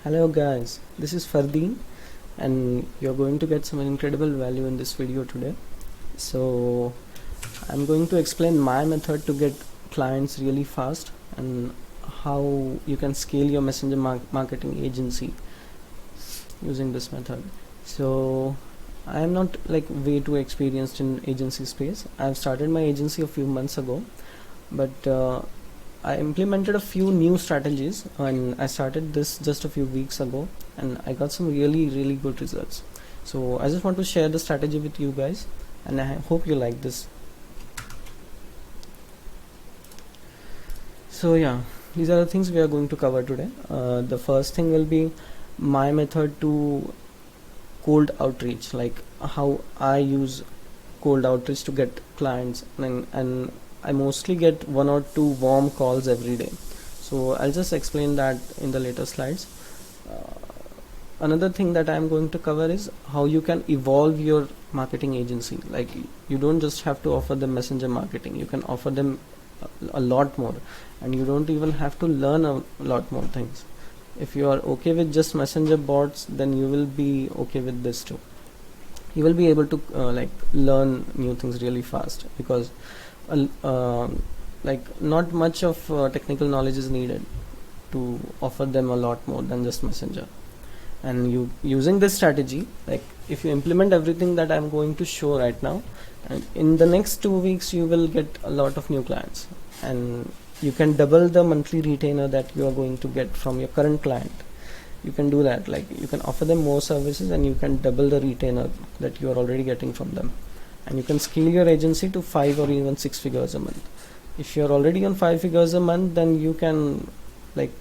Hello guys, this is Fardeen and you're going to get some incredible value in this video today. So I'm going to explain my method to get clients really fast and how you can scale your messenger marketing agency using this method. So I'm not like way too experienced in agency space. I've started my agency a few months ago, but I implemented a few new strategies and I started this just a few weeks ago and I got some really good results. So I just want to share the strategy with you guys and I hope you like this. So yeah, these are the things we are going to cover today. The first thing will be my method to cold outreach, like how I use cold outreach to get clients, and I mostly get 1 or 2 warm calls every day. So I'll just explain that in the later slides. Another thing that I'm going to cover is how you can evolve your marketing agency. Like you don't just have to offer them messenger marketing, you can offer them a lot more, and you don't even have to learn a lot more things. If you are okay with just messenger bots, then you will be okay with this too. You will be able to learn new things really fast because like not much of technical knowledge is needed to offer them a lot more than just messenger. And you using this strategy, like if you implement everything that I'm going to show right now, and in the next 2 weeks you will get a lot of new clients and you can double the monthly retainer that you are going to get from your current client. You can do that, like you can offer them more services and you can double the retainer that you are already getting from them, and you can scale your agency to 5 or even 6 figures a month. If you're already on 5 figures a month, then you can like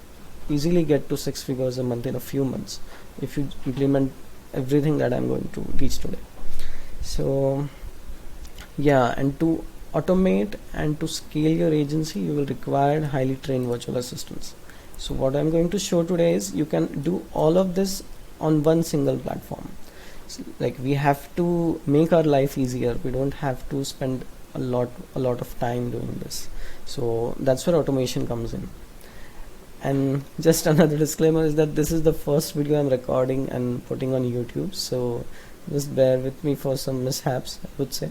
easily get to 6 figures a month in a few months if you implement everything that I'm going to teach today. So yeah, and to automate and to scale your agency, you will require highly trained virtual assistants. So what I'm going to show today is you can do all of this on one single platform. So like we have to make our life easier. We don't have to spend a lot of time doing this. So that's where automation comes in. And just another disclaimer is that this is the first video I'm recording and putting on YouTube, so just bear with me for some mishaps, I would say.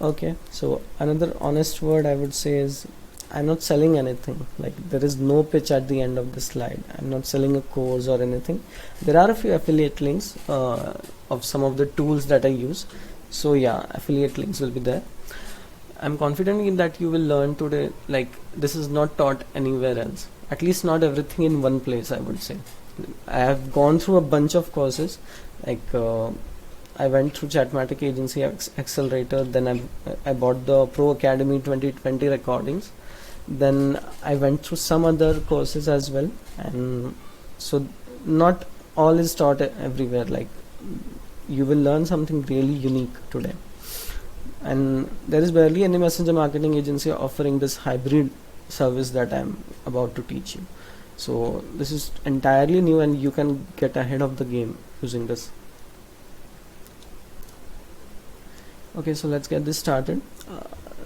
Okay, so another honest word I would say is I'm not selling anything. Like there is no pitch at the end of the slide. I'm not selling a course or anything. There are a few affiliate links of some of the tools that I use. So yeah, affiliate links will be there. I'm confident in that you will learn today. Like this is not taught anywhere else, at least not everything in one place, I would say. I have gone through a bunch of courses, like I went through Chatmatic Agency Accelerator, then I bought the Pro Academy 2020 recordings, then I went through some other courses as well, and so not all is taught everywhere. Like you will learn something really unique today. And there is barely any messenger marketing agency offering this hybrid service that I'm about to teach you. So this is entirely new and you can get ahead of the game using this. Okay, so let's get this started.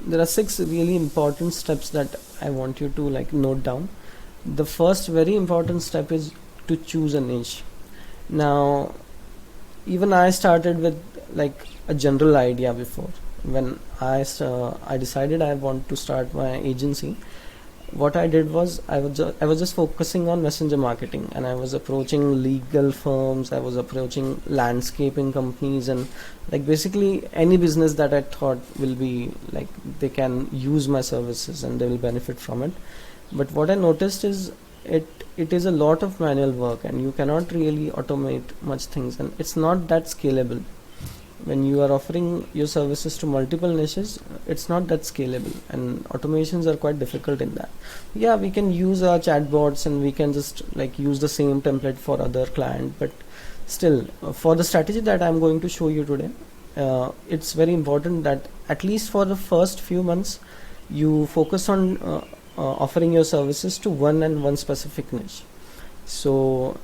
There are 6 really important steps that I want you to like note down. The first very important step is to choose a niche. Now even I started with like a general idea before. When I decided I want to start my agency, what I did was I was just focusing on messenger marketing, and I was approaching legal firms, I was approaching landscaping companies, and like basically any business that I thought will be like they can use my services and they will benefit from it. But what I noticed is it is a lot of manual work and you cannot really automate much things, and it's not that scalable. When you are offering your services to multiple niches, it's not that scalable, and automations are quite difficult in that. Yeah, we can use our chatbots and we can just like use the same template for other client, but still for the strategy that I'm going to show you today, it's very important that at least for the first few months you focus on offering your services to one specific niche. So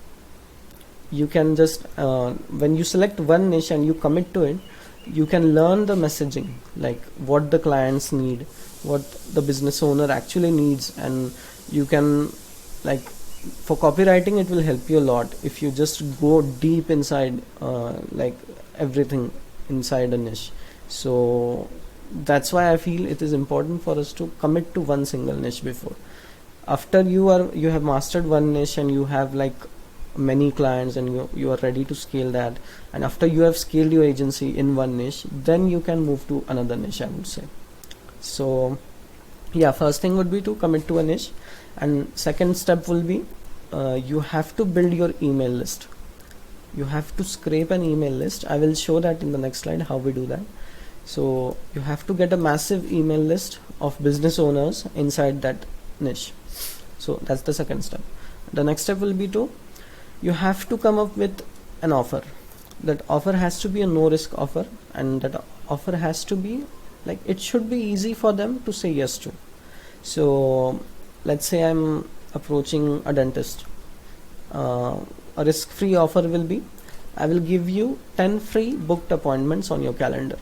you can just when you select one niche and you commit to it, you can learn the messaging, like what the clients need, what the business owner actually needs, and you can like for copywriting it will help you a lot if you just go deep inside like everything inside a niche. So that's why I feel it is important for us to commit to one single niche before. After you have mastered one niche and you have like many clients and you are ready to scale that, and after you have scaled your agency in one niche, then you can move to another niche, I would say. So yeah, first thing would be to commit to a niche, and second step will be you have to build your email list. You have to scrape an email list. I will show that in the next slide how we do that. So you have to get a massive email list of business owners inside that niche. So that's the second step. The next step will be you have to come up with an offer. That offer has to be a no risk offer, and that offer has to be like, it should be easy for them to say yes to. So let's say I'm approaching a dentist. A risk-free offer will be, I will give you 10 free booked appointments on your calendar.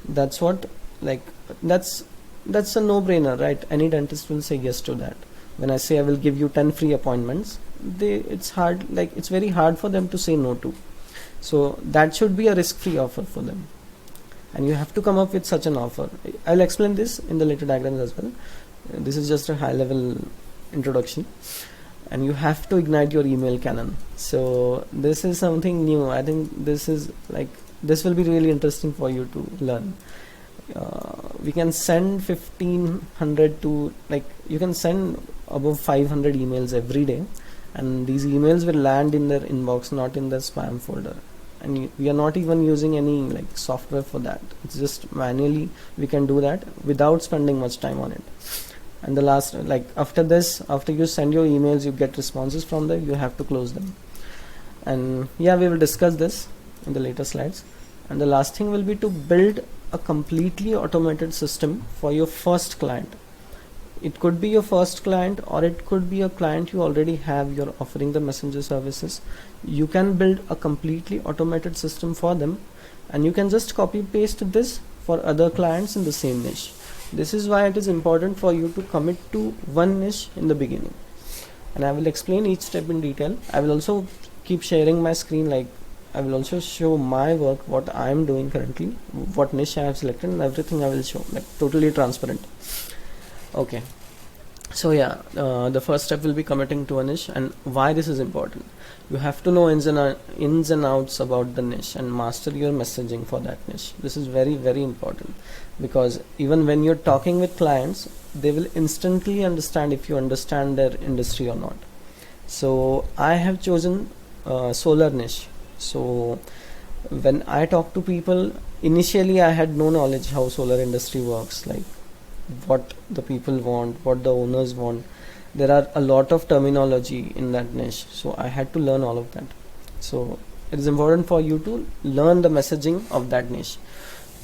That's what, like, that's a no-brainer, right? Any dentist will say yes to that. When I say I will give you 10 free appointments, it's very hard for them to say no to. So that should be a risk-free offer for them, and you have to come up with such an offer. I'll explain this in the later diagrams as well. This is just a high-level introduction, and you have to ignite your email cannon. So this is something new. I think this will be really interesting for you to learn. We can send 1500 to, like, you can send above 500 emails every day, and these emails will land in their inbox, not in their spam folder. And we are not even using any like software for that. It's just manually we can do that without spending much time on it. And the last, like, after this, after you send your emails, you get responses from there, you have to close them. And yeah, we will discuss this in the later slides. And the last thing will be to build a completely automated system for your first client. It could be your first client, or it could be a client you already have, you're offering the messenger services. You can build a completely automated system for them, and you can just copy paste this for other clients in the same niche. This is why it is important for you to commit to one niche in the beginning, and I will explain each step in detail. I will also keep sharing my screen, like I will also show my work, what I am doing currently, what niche I have selected, and everything I will show, like totally transparent. Okay, so yeah, the first step will be committing to a niche, and why this is important. You have to know ins and outs about the niche and master your messaging for that niche. This is very, very important, because even when you're talking with clients, they will instantly understand if you understand their industry or not. So I have chosen solar niche. So when I talk to people, initially I had no knowledge how solar industry works, like what the people want, what the owners want. There are a lot of terminology in that niche, so I had to learn all of that. So it is important for you to learn the messaging of that niche,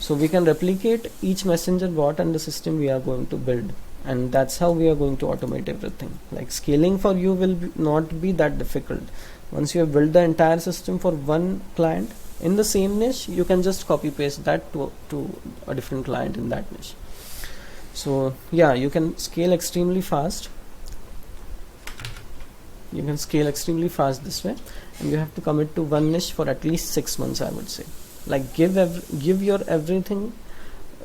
so we can replicate each messenger bot and the system we are going to build, and that's how we are going to automate everything. Like, scaling for you will not be that difficult. Once you have built the entire system for one client in the same niche, you can just copy paste that to a different client in that niche. So yeah, you can scale extremely fast. You can scale extremely fast this way, and you have to commit to one niche for at least 6 months, I would say. Like, give your everything,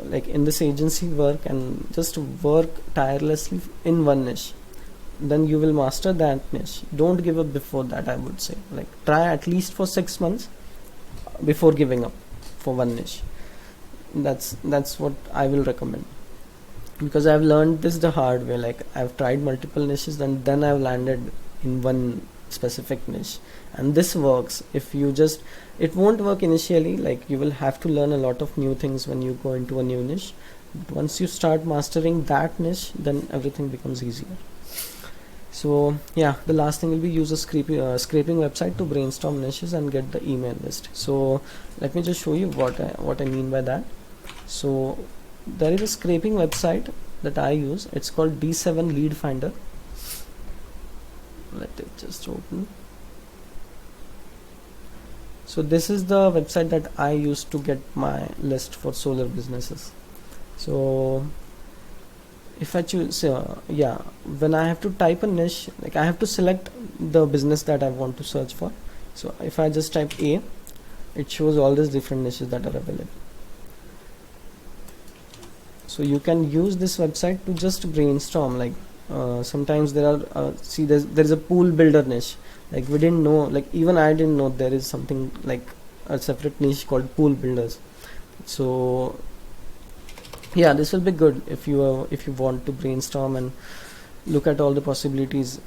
like in this agency work, and just work tirelessly in one niche. Then you will master that niche. Don't give up before that, I would say. Like, try at least for 6 months before giving up for one niche. That's what I will recommend, because I've learned this the hard way. Like, I've tried multiple niches, and then I've landed in one specific niche, and this works. If you just, it won't work initially, like you will have to learn a lot of new things when you go into a new niche, but once you start mastering that niche, then everything becomes easier. So yeah, the last thing will be use a scraping website to brainstorm niches and get the email list. So let me just show you what I mean by that. So there is a scraping website that I use. It's called D7 Lead Finder. Let it just open. So this is the website that I use to get my list for solar businesses. So if I choose when I have to type a niche, like I have to select the business that I want to search for. So if I just type A, it shows all these different niches that are available. So you can use this website to just brainstorm, like sometimes there are there is a pool builder niche, like we didn't know, like even I didn't know there is something like a separate niche called pool builders. So yeah, this will be good if you want to brainstorm and look at all the possibilities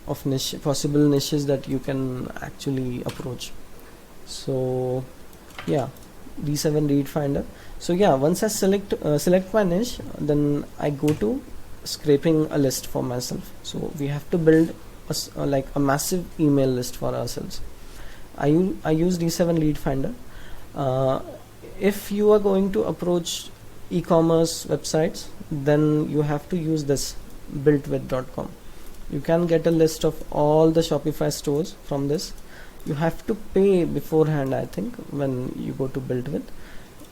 of possible niches that you can actually approach. So yeah, D7 lead finder. So yeah, once I select my niche, then I go to scraping a list for myself. So we have to build like a massive email list for ourselves. I use D7 lead finder. If you are going to approach e-commerce websites, then you have to use this builtwith.com. You can get a list of all the Shopify stores from this. You have to pay beforehand, I think, when you go to Builtwith.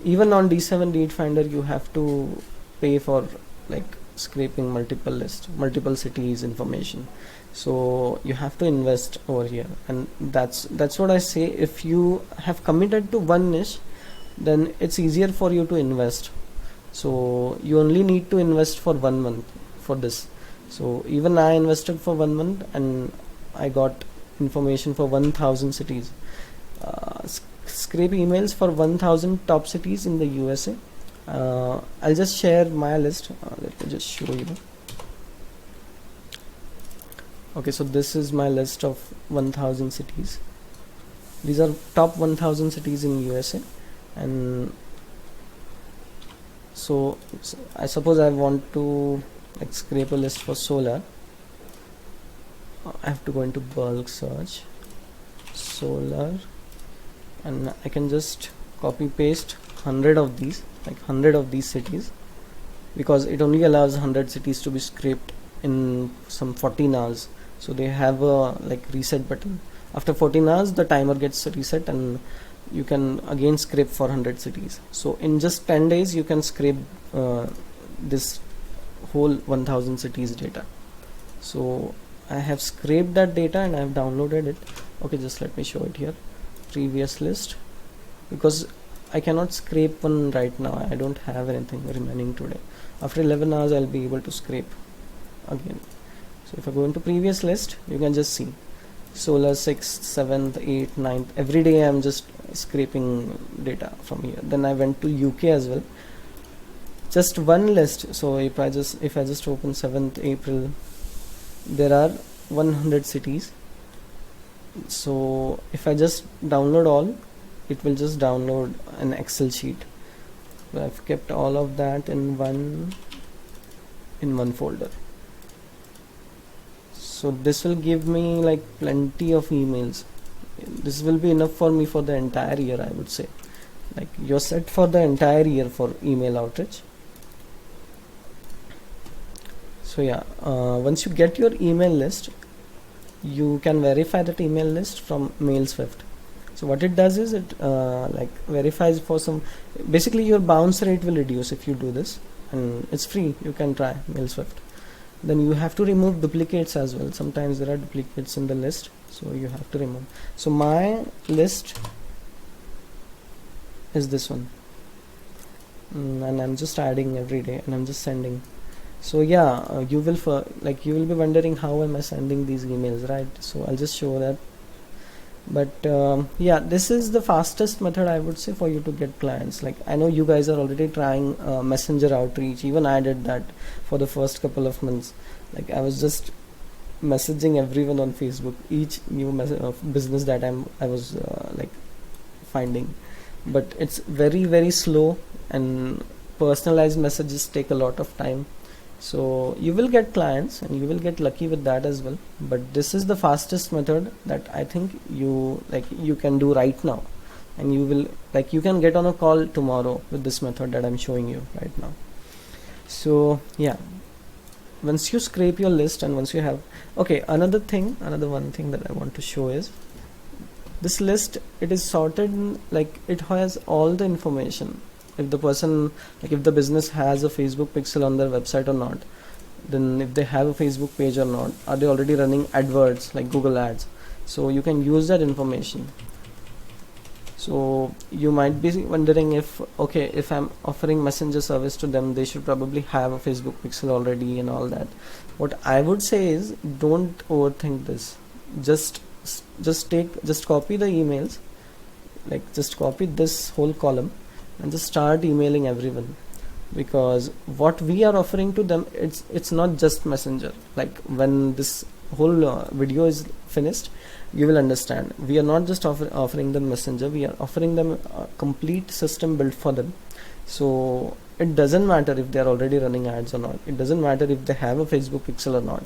Even on D7 lead finder, you have to pay for like scraping multiple lists, multiple cities information. So you have to invest over here, and that's what I say. If you have committed to one niche, then it's easier for you to invest. So you only need to invest for 1 month for this. So even I invested for 1 month and I got information for 1000 cities. Scrape emails for 1000 top cities in the USA. I'll just share my list. Let me just show you. Okay, so this is my list of 1000 cities. These are top 1000 cities in USA, and so I suppose I want to like scrape a list for solar. I have to go into bulk search solar, and I can just copy paste 100 of these, like 100 of these cities, because it only allows 100 cities to be scraped in some 14 hours. So they have a like reset button. After 14 hours the timer gets reset and you can again scrape for 100 cities. So in just 10 days you can scrape this whole 1000 cities data. So I have scraped that data and I have downloaded it. Okay, just let me show it here. Previous list, because I cannot scrape one right now. I don't have anything remaining today. After 11 hours I'll be able to scrape again. So if I go into previous list, you can just see solar 6th, 7th, 8th, 9th. Every day I'm just scraping data from here. Then I went to UK as well. Just one list. So if I just open 7th April, there are 100 cities. So if I just download all, it will just download an Excel sheet. So I've kept all of that in one folder. So this will give me like plenty of emails. This will be enough for me for the entire year, I would say. Like you're set for the entire year for email outreach. So yeah, once you get your email list, you can verify that email list from MailSwift. So what it does is it like verifies for some, basically your bounce rate will reduce if you do this, and it's free. You can try MailSwift. Then you have to remove duplicates as well. Sometimes there are duplicates in the list, so you have to remove. So my list is this one, and I'm just adding every day and I'm just sending. So yeah, you will be wondering how am I sending these emails, right? So I'll just show that. But yeah, this is the fastest method, I would say, for you to get clients. Like I know you guys are already trying messenger outreach. Even I did that for the first couple of months. Like I was just messaging everyone on Facebook, each new business that I was like finding. But it's very, very slow, and personalized messages take a lot of time. So you will get clients and you will get lucky with that as well, but this is the fastest method that I think you can do right now, and you can get on a call tomorrow with this method that I'm showing you right now. So yeah, once you scrape your list and once you have, okay, another one thing that I want to show is this list. It is sorted, like it has all the information. If the person, like if the business has a Facebook pixel on their website or not, then if they have a Facebook page or not, are they already running AdWords like Google Ads. So you can use that information. So you might be wondering if, okay, if I'm offering messenger service to them, they should probably have a Facebook pixel already and all that. What I would say is, don't overthink this. Just copy the emails, like just copy this whole column and just start emailing everyone. Because what we are offering to them, it's not just messenger. Like when this whole video is finished, you will understand we are not just offering them messenger, we are offering them a complete system built for them. So it doesn't matter if they are already running ads or not, it doesn't matter if they have a Facebook pixel or not.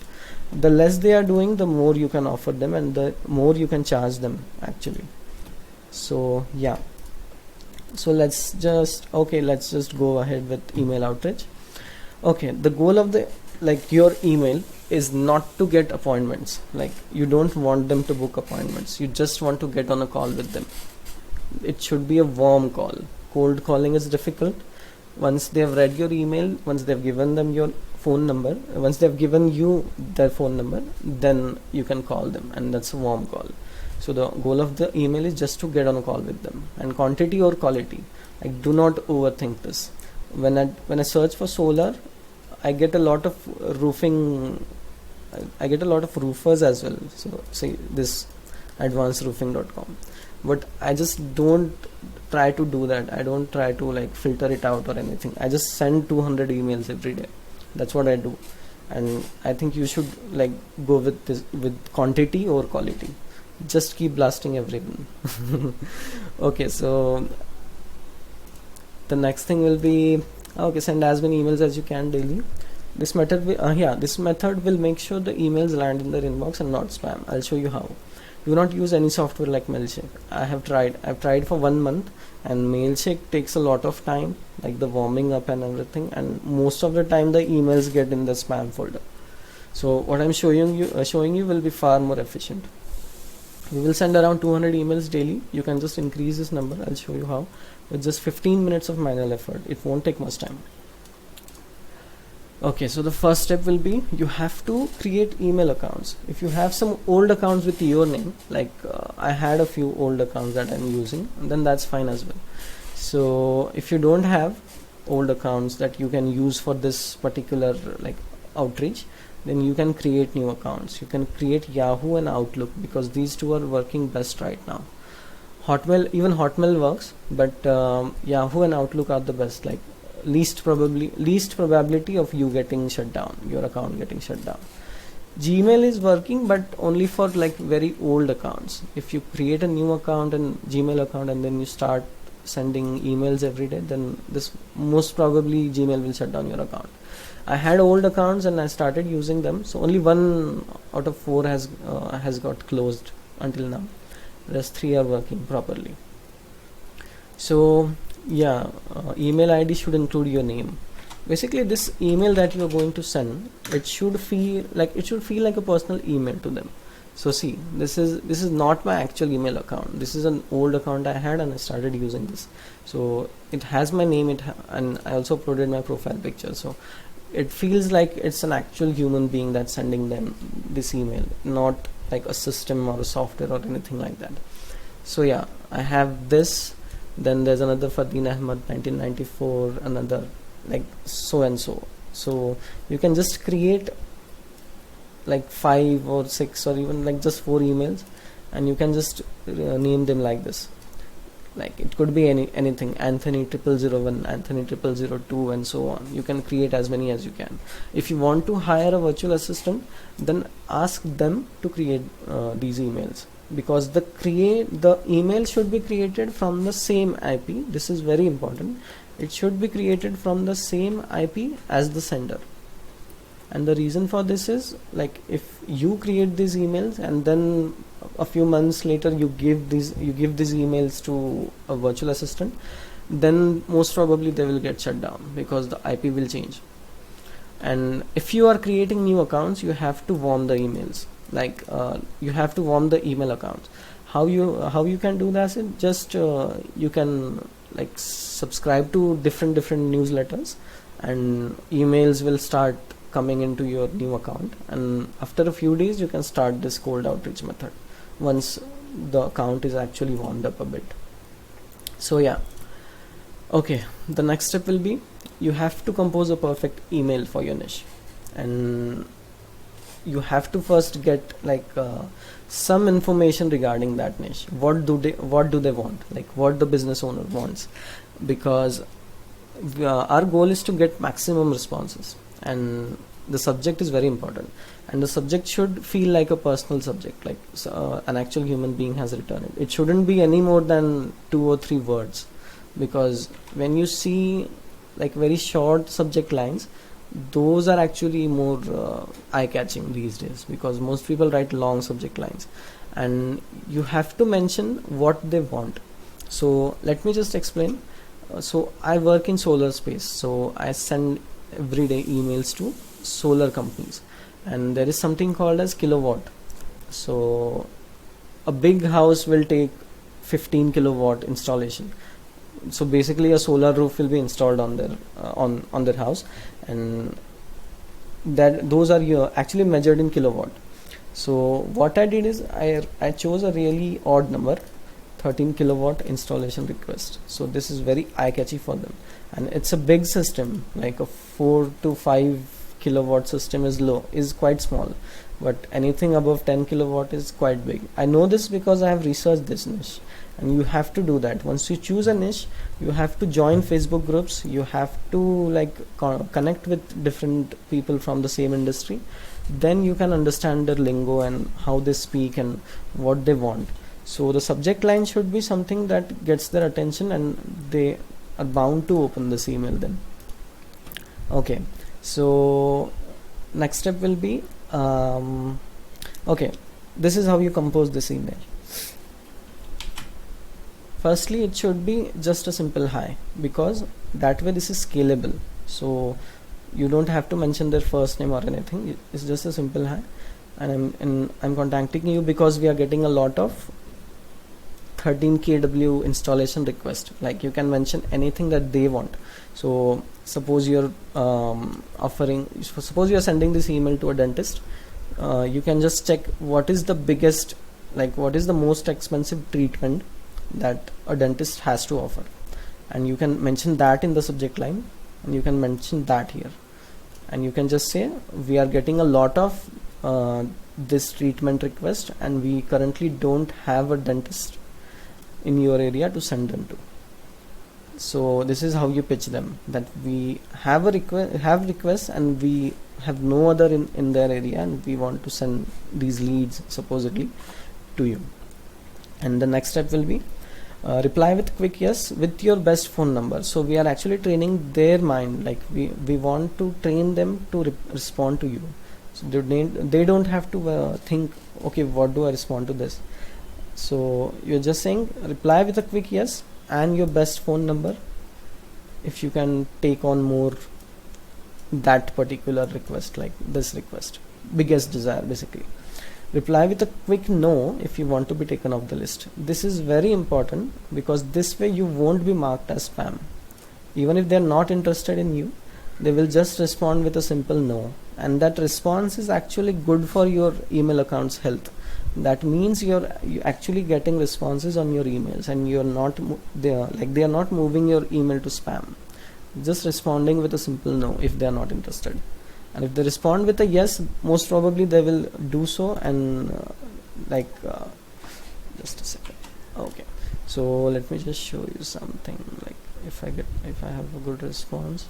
The less they are doing, the more you can offer them and the more you can charge them actually. So yeah, so let's just go ahead with email outreach. Okay, the goal of the your email is not to get appointments. Like, you don't want them to book appointments, you just want to get on a call with them. It should be a warm call. Cold calling is difficult. Once they have read your email, once they've given them your phone number, once they've given you their phone number, then you can call them, and that's a warm call. So the goal of the email is just to get on a call with them. And quantity or quality, like, do not overthink this. When I search for solar, I get a lot of roofing, I get a lot of roofers as well. So say this advancedroofing.com, but I just don't try to do that. I don't try to filter it out or anything. I just send 200 emails every day. That's what I do. And I think you should go with this, with quantity or quality. Just keep blasting everyone. Okay, so the next thing will be, okay, send as many emails as you can daily. This method will make sure the emails land in their inbox and not spam. I'll show you how. Do not use any software like Mailchimp. I've tried for 1 month, and Mailchimp takes a lot of time, like the warming up and everything, and most of the time the emails get in the spam folder. So what I'm showing you will be far more efficient. We will send around 200 emails daily. You can just increase this number. I'll show you how. With just 15 minutes of manual effort, it won't take much time. Okay, so the first step will be, you have to create email accounts. If you have some old accounts with your name, I had a few old accounts that I'm using, then that's fine as well. So if you don't have old accounts that you can use for this particular outreach, then you can create new accounts. You can create Yahoo and Outlook, because these two are working best right now. Even Hotmail works, but Yahoo and Outlook are the best. Least probability of you getting shut down, your account getting shut down. Gmail is working, but only for very old accounts. If you create a new account and Gmail account and then you start sending emails every day, then this most probably Gmail will shut down your account. I had old accounts and I started using them, so only 1 out of 4 has got closed until now. Rest 3 are working properly. So yeah, email ID should include your name. Basically, this email that you are going to send, it should feel like a personal email to them. So see, this is not my actual email account. This is an old account I had and I started using this. So it has my name, and I also uploaded my profile picture. So it feels like it's an actual human being that's sending them this email, not like a system or a software or anything like that. So yeah, I have this. Then there's another Fardeen Ahmad 1994, another so and so. So you can just create 5 or 6 or even just 4 emails, and you can just name them like this. It could be anything, Anthony 0001, Anthony 0002, and so on. You can create as many as you can. If you want to hire a virtual assistant, then ask them to create these emails, because the email should be created from the same IP. This is very important. It should be created from the same IP as the sender. And the reason for this is, if you create these emails and then a few months later you give these emails to a virtual assistant, then most probably they will get shut down because the IP will change. And if you are creating new accounts, you have to warm the emails. You have to warm the email accounts. How you can do that is just you can subscribe to different newsletters, and emails will start coming into your new account, and after a few days you can start this cold outreach method once the account is actually warmed up a bit. So yeah, okay, the next step will be you have to compose a perfect email for your niche, and you have to first get some information regarding that niche. What do they want, like what the business owner wants, because our goal is to get maximum responses, and the subject is very important, and the subject should feel like a personal subject, like an actual human being has written it. It shouldn't be any more than 2 or 3 words, because when you see like very short subject lines, those are actually more eye-catching these days, because most people write long subject lines, and you have to mention what they want. So let me just explain. So I work in solar space, so I send everyday emails to solar companies, and there is something called as kilowatt. So a big house will take 15 kilowatt installation. So basically a solar roof will be installed on their on their house, and that those are actually measured in kilowatt. So what I did is I chose a really odd number, 13 kilowatt installation request. So this is very eye-catchy for them, and it's a big system. Like a 4 to 5 kilowatt system is quite small, but anything above 10 kilowatt is quite big. I know this because I have researched this niche, and you have to do that. Once you choose a niche, you have to join Facebook groups, you have to connect with different people from the same industry. Then you can understand their lingo and how they speak and what they want. So the subject line should be something that gets their attention, and they are bound to open this email then. Okay, so next step will be okay, this is how you compose this email. Firstly, it should be just a simple hi, because that way this is scalable. So you don't have to mention their first name or anything. It's just a simple hi, and I'm contacting you because we are getting a lot of 13 kW installation request. Like you can mention anything that they want. So suppose you're suppose you're sending this email to a dentist, you can just check what is the biggest, like what is the most expensive treatment that a dentist has to offer, and you can mention that in the subject line, and you can mention that here, and you can just say we are getting a lot of this treatment request, and we currently don't have a dentist in your area to send them to. So this is how you pitch them, that we have a requests and we have no other in their area, and we want to send these leads supposedly to you. And the next step will be reply with quick yes with your best phone number. So we are actually training their mind, like we want to train them to respond to you. So they don't have to think, okay, what do I respond to this? So you're just saying reply with a quick yes and your best phone number, if you can take on more that particular request, like this request, biggest desire basically. Reply with a quick no if you want to be taken off the list. This is very important, because this way you won't be marked as spam. Even if they're not interested in you, they will just respond with a simple no, and that response is actually good for your email account's health. That means you're actually getting responses on your emails, and you're not they are not moving your email to spam. Just responding with a simple no if they are not interested. And if they respond with a yes, most probably they will do so, and just a second. Okay, so let me just show you something, like if I have a good response.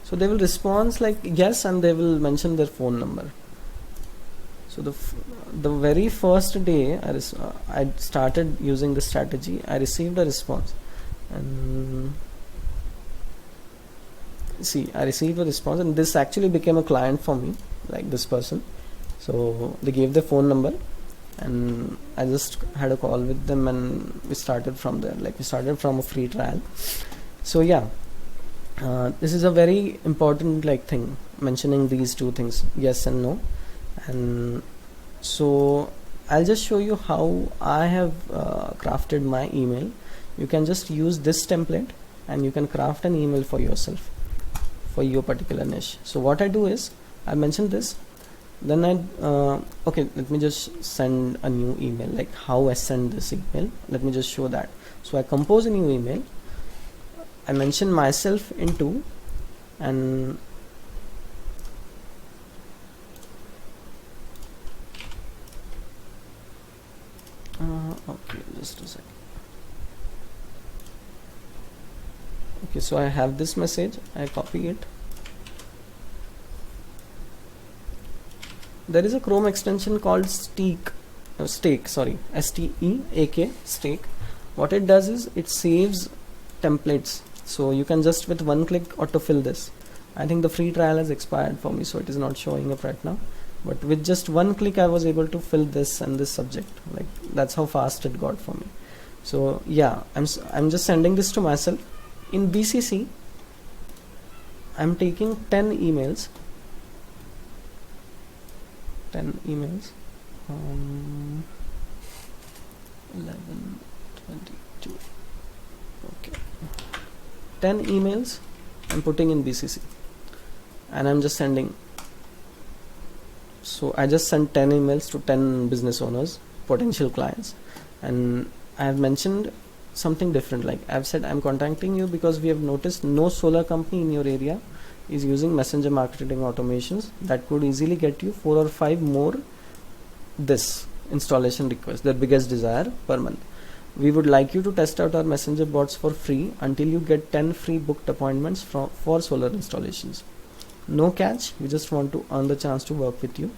So they will respond like yes, and they will mention their phone number. So the very first day I started using this strategy, I received a response, and see, I received a response, and this actually became a client for me, like this person. So they gave their phone number, and I just had a call with them, and we started from there. Like we started from a free trial. So yeah, this is a very important thing, mentioning these two things, yes and no. And so I'll just show you how I have crafted my email. You can just use this template, and you can craft an email for yourself. for your particular niche. So what I do is I mention this, then okay, let me just send a new email. Like how I send this email, let me just show that. So I compose a new email, I mention myself in two, and okay, just a second. Okay, so I have this message, I copy it. There is a Chrome extension called Steak, S-T-E-A-K, Steak. What it does is it saves templates, so you can just with one click autofill this. I think the free trial has expired for me, so it is not showing up right now, but with just one click I was able to fill this and this subject. Like that's how fast it got for me. So yeah, I'm just sending this to myself. In BCC I'm taking 10 emails, 11, 22, okay, 10 emails I'm putting in BCC, and I'm just sending. So I just sent 10 emails to 10 business owners, potential clients, and I have mentioned something different. Like I've said, I'm contacting you because we have noticed no solar company in your area is using messenger marketing automations that could easily get you 4 or 5 more this installation requests, their biggest desire per month. We would like you to test out our messenger bots for free until you get 10 free booked appointments for solar installations. No catch, we just want to earn the chance to work with you.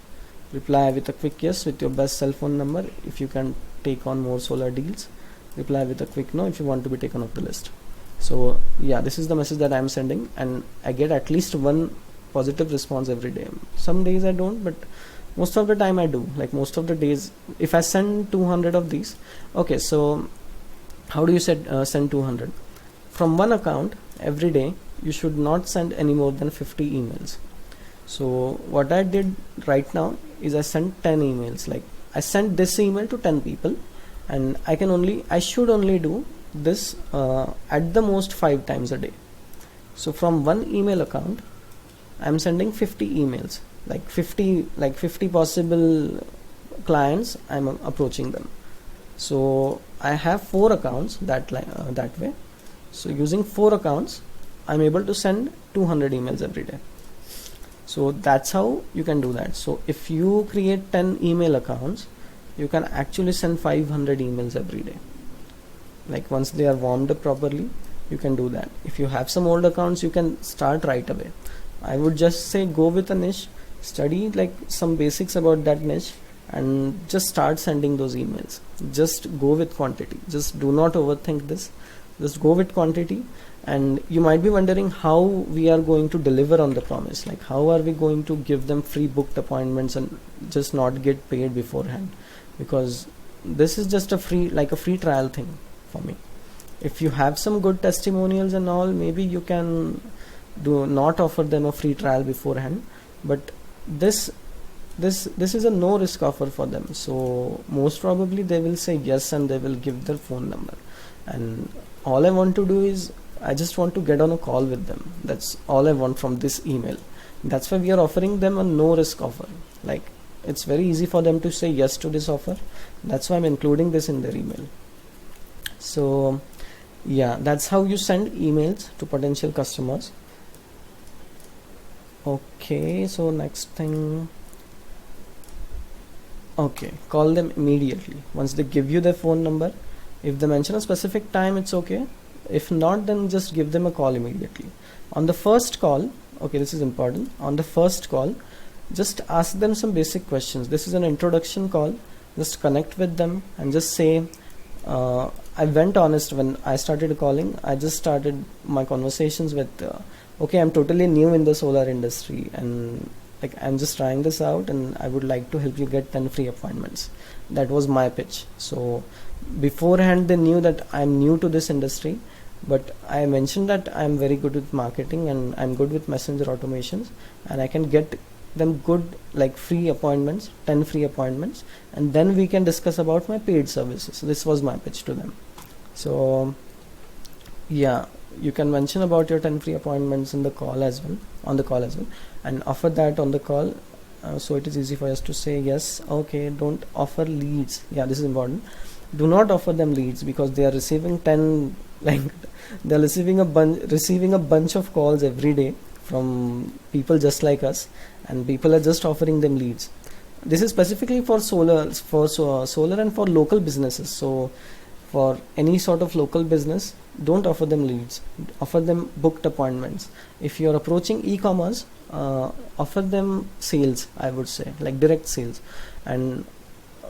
Reply with a quick yes with your best cell phone number if you can take on more solar deals. Reply with a quick no if you want to be taken off the list. So yeah, this is the message that I'm sending, and I get at least one positive response every day. Some days I don't, but most of the time I do. Like most of the days, if I send 200 of these, okay, so how do you send 200? From one account every day you should not send any more than 50 emails. So what I did right now is I sent 10 emails. Like I sent this email to 10 people, and I should only do this at the most 5 times a day. So from one email account I'm sending 50 emails, like 50 possible clients I'm approaching them. So I have 4 accounts that way. So using 4 accounts I'm able to send 200 emails every day. So that's how you can do that. So if you create 10 email accounts, you can actually send 500 emails every day. Like once they are warmed up properly, you can do that. If you have some old accounts, you can start right away. I would just say go with a niche, study like some basics about that niche, and just start sending those emails. Just go with quantity. Just do not overthink this. Just go with quantity. And you might be wondering how we are going to deliver on the promise. Like how are we going to give them free booked appointments and just not get paid beforehand? Because this is just a free trial thing for me. If you have some good testimonials and all, maybe you can do not offer them a free trial beforehand, but this is a no risk offer for them. So most probably they will say yes, and they will give their phone number, and all I want to do is I just want to get on a call with them. That's all I want from this email. That's why we are offering them a no risk offer. Like it's very easy for them to say yes to this offer. That's why I'm including this in their email. So yeah, that's how you send emails to potential customers. Okay, so next thing, okay, call them immediately once they give you their phone number. If they mention a specific time, it's okay. If not, then just give them a call immediately. On the first call, okay, this is important. On the first call, just ask them some basic questions. This is an introduction call. Just connect with them and just say, I went honest when I started calling. I just started my conversations with, okay, I'm totally new in the solar industry, and like I'm just trying this out, and I would like to help you get 10 free appointments. That was my pitch. So beforehand they knew that I'm new to this industry, but I mentioned that I'm very good with marketing and I'm good with messenger automations, and I can get them good like free appointments, 10 free appointments, and then we can discuss about my paid services. This was my pitch to them. So yeah, you can mention about your 10 free appointments in the call as well, on the call as well, and offer that on the call. So it is easy for us to say yes. Okay, don't offer leads. Yeah, this is important. Do not offer them leads, because they are receiving 10 like they're receiving a bunch of calls every day from people just like us, and people are just offering them leads. This is specifically for solar and for local businesses. So for any sort of local business, don't offer them leads, offer them booked appointments. If you're approaching e-commerce, offer them sales, I would say, like direct sales. And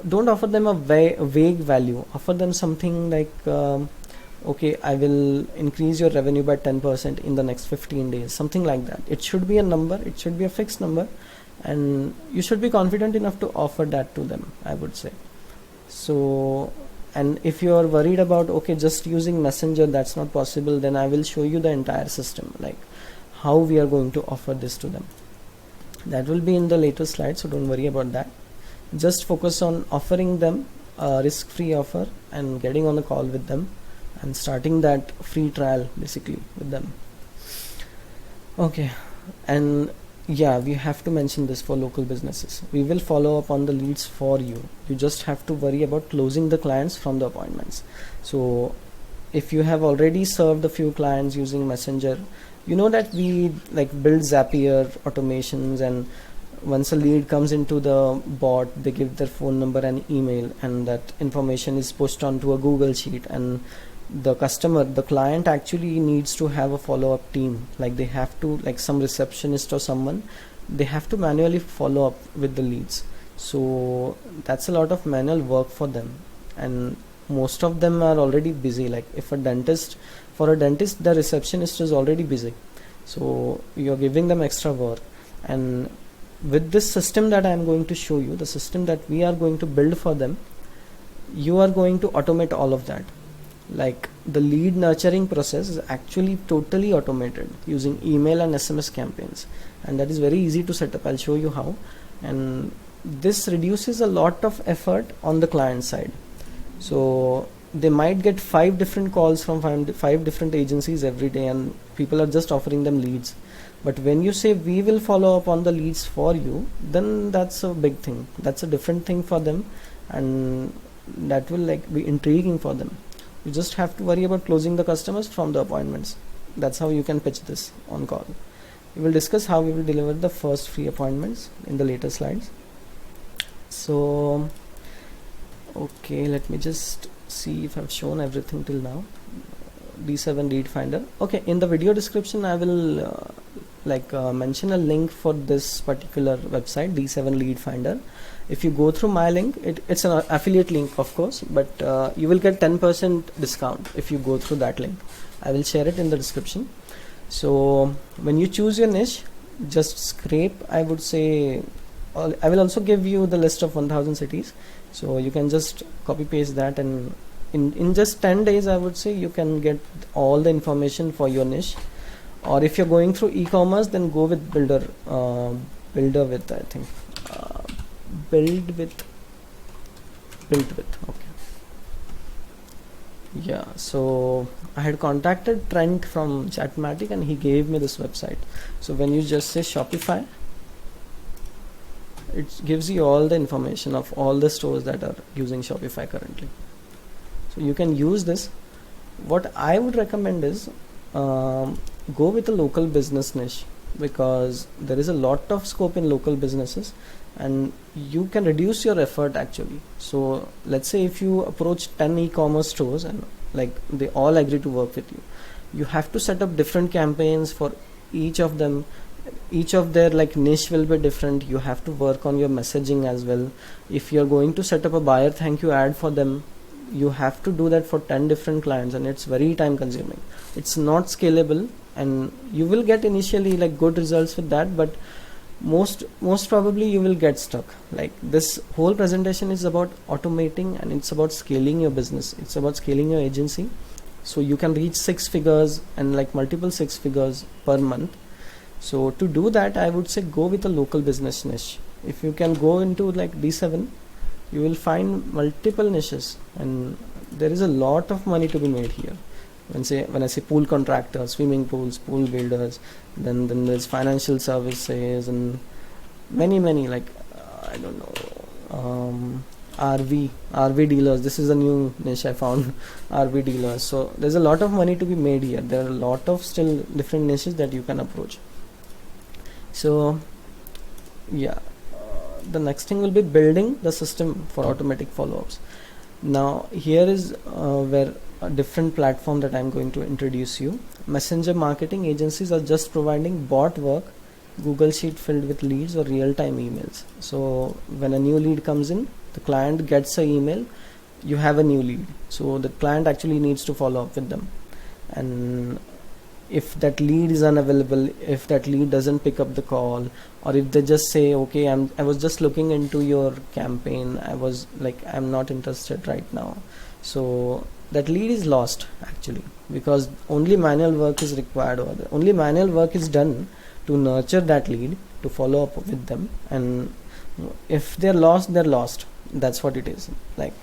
don't offer them a vague value. Offer them something like okay, I will increase your revenue by 10% in the next 15 days, something like that. It should be a number, it should be a fixed number, and you should be confident enough to offer that to them, I would say. So, and if you are worried about, okay, just using Messenger, that's not possible, then I will show you the entire system, like how we are going to offer this to them. That will be in the later slide, so don't worry about that. Just focus on offering them a risk-free offer and getting on a call with them and starting that free trial basically with them. Okay, and yeah, we have to mention this for local businesses. We will follow up on the leads for you. You just have to worry about closing the clients from the appointments. So if you have already served a few clients using Messenger, you know that we like build Zapier automations, and once a lead comes into the bot, they give their phone number and email, and that information is pushed onto a Google Sheet, and the client actually needs to have a follow-up team. Like they have to, like some receptionist or someone, they have to manually follow up with the leads. So that's a lot of manual work for them, and most of them are already busy. Like if for a dentist, the receptionist is already busy, so you're giving them extra work. And with this system that I'm going to show you, the system that we are going to build for them, you are going to automate all of that. Like the lead nurturing process is actually totally automated using email and SMS campaigns, and that is very easy to set up. I'll show you how. And this reduces a lot of effort on the client side. So they might get 5 different calls from 5 different agencies every day, and people are just offering them leads. But when you say we will follow up on the leads for you, then that's a big thing. That's a different thing for them, and that will like be intriguing for them. You just have to worry about closing the customers from the appointments. That's how you can pitch this on call. We will discuss how we will deliver the first free appointments in the later slides. So okay, let me just see if I've shown everything till now. D7 Lead Finder. Okay, in the video description I will mention a link for this particular website, D7 Lead Finder. If you go through my link, it's an affiliate link of course, but you will get 10% discount if you go through that link. I will share it in the description. So when you choose your niche, just scrape, I would say, I will also give you the list of 1000 cities, so you can just copy paste that, and in just 10 days I would say you can get all the information for your niche. Or if you're going through e-commerce, then go with build with, okay. Yeah, so I had contacted Trent from Chatmatic and he gave me this website. So when you just say Shopify, it gives you all the information of all the stores that are using Shopify currently. So you can use this. What I would recommend is go with a local business niche, because there is a lot of scope in local businesses and you can reduce your effort actually. So let's say if you approach 10 e-commerce stores and like they all agree to work with you, you have to set up different campaigns for each of them. Each of their like niche will be different. You have to work on your messaging as well. If you're going to set up a buyer thank you ad for them, you have to do that for 10 different clients, and it's very time consuming. It's not scalable, and you will get initially like good results with that, but most probably you will get stuck. Like this whole presentation is about automating, and it's about scaling your business, it's about scaling your agency, so you can reach 6 figures and like multiple 6 figures per month. So to do that, I would say go with a local business niche. If you can go into like D7, you will find multiple niches, and there is a lot of money to be made here. When I say pool contractors, swimming pools, pool builders, then there's financial services and many like I don't know, RV dealers. This is a new niche I found. RV dealers. So there's a lot of money to be made here. There are a lot of still different niches that you can approach. So yeah, the next thing will be building the system for automatic follow-ups. Now here is where a different platform that I'm going to introduce you. Messenger marketing agencies are just providing bot work, Google Sheet filled with leads or real-time emails. So when a new lead comes in, the client gets an email, you have a new lead. So the client actually needs to follow up with them. And if that lead is unavailable, if that lead doesn't pick up the call, or if they just say, okay, I was just looking into your campaign, I'm not interested right now. So that lead is lost actually, because only manual work is required, or only manual work is done to nurture that lead, to follow up with them. And if they're lost, they're lost. That's what it is. Like,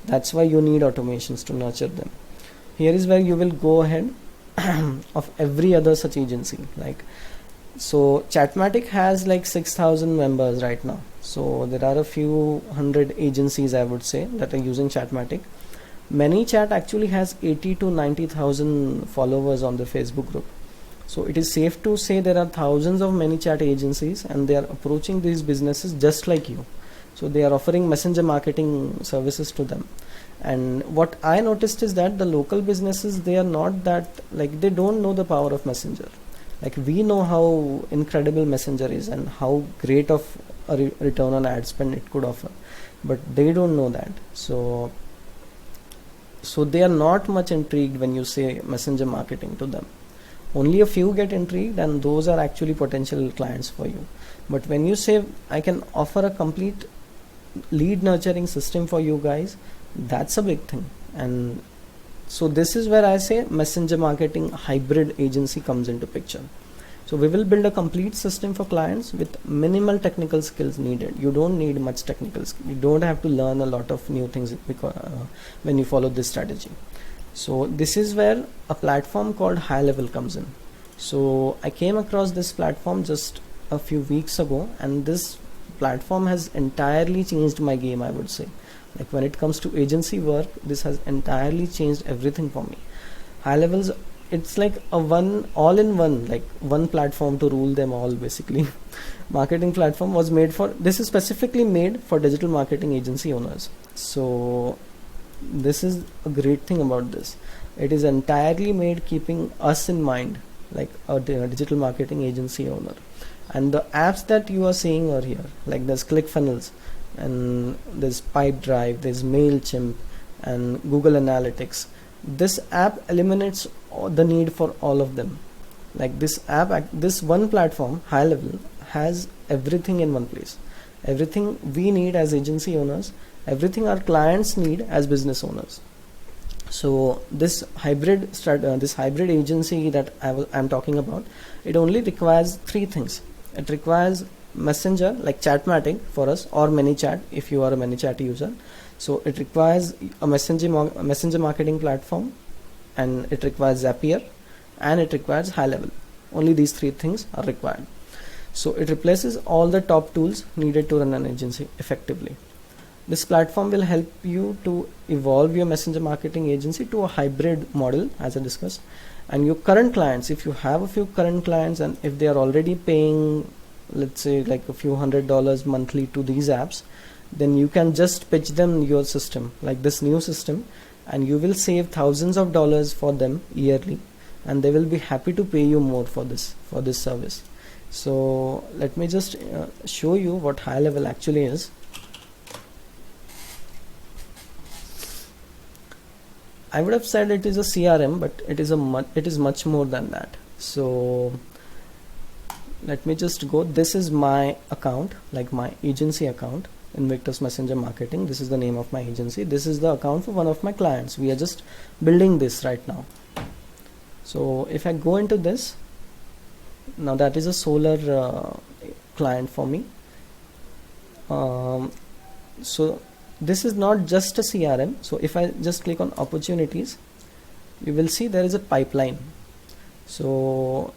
that's why you need automations to nurture them. Here is where you will go ahead of every other such agency. Like, so Chatmatic has like 6,000 members right now. So there are a few hundred agencies, I would say, that are using Chatmatic. ManyChat actually has 80 to 90,000 followers on the Facebook group. So it is safe to say there are thousands of ManyChat agencies, and they are approaching these businesses just like you. So they are offering messenger marketing services to them. And what I noticed is that the local businesses, they are not that, like, they don't know the power of messenger. Like, we know how incredible messenger is and how great of a return on ad spend it could offer, but they don't know that. So they are not much intrigued when you say messenger marketing to them. Only a few get intrigued, and those are actually potential clients for you. But when you say I can offer a complete lead nurturing system for you guys, that's a big thing. And so this is where I say messenger marketing hybrid agency comes into picture. So we will build a complete system for clients with minimal technical skills needed. You don't need much technical skill. You don't have to learn a lot of new things because, when you follow this strategy. So this is where a platform called High Level comes in. So I came across this platform just a few weeks ago, and this platform has entirely changed my game, I would say. Like, when it comes to agency work, this has entirely changed everything for me. High Levels, it's like a all-in-one, like one platform to rule them all, basically. Marketing platform was made for, this is specifically made for digital marketing agency owners. So this is a great thing about this. It is entirely made keeping us in mind, like a digital marketing agency owner. And the apps that you are seeing are here, like there's ClickFunnels, and there's Pipedrive, there's MailChimp, and Google Analytics. This app eliminates the need for all of them. Like, this app, this one platform, High Level, has everything in one place. Everything we need as agency owners, everything our clients need as business owners. So this hybrid agency that I'm talking about, it only requires three things. It requires messenger, like Chatmatic for us, or ManyChat if you are a ManyChat user. So it requires a messenger marketing platform, and it requires Zapier, and it requires High Level. Only these three things are required. So it replaces all the top tools needed to run an agency effectively. This platform will help you to evolve your messenger marketing agency to a hybrid model, as I discussed. And your current clients, if you have a few current clients, and if they are already paying, let's say, like a few $100 monthly to these apps, then you can just pitch them your system, like this new system, and you will save thousands of dollars for them yearly, and they will be happy to pay you more for this service. So let me just show you what High Level actually is. I would have said it is a CRM, but it is much more than that. So let me just go. This is my account, like my agency account, Invictus Messenger Marketing. This is the name of my agency. This is the account for one of my clients. We are just building this right now. So if I go into this, now that is a solar client for me. So this is not just a CRM. So if I just click on opportunities, you will see there is a pipeline. So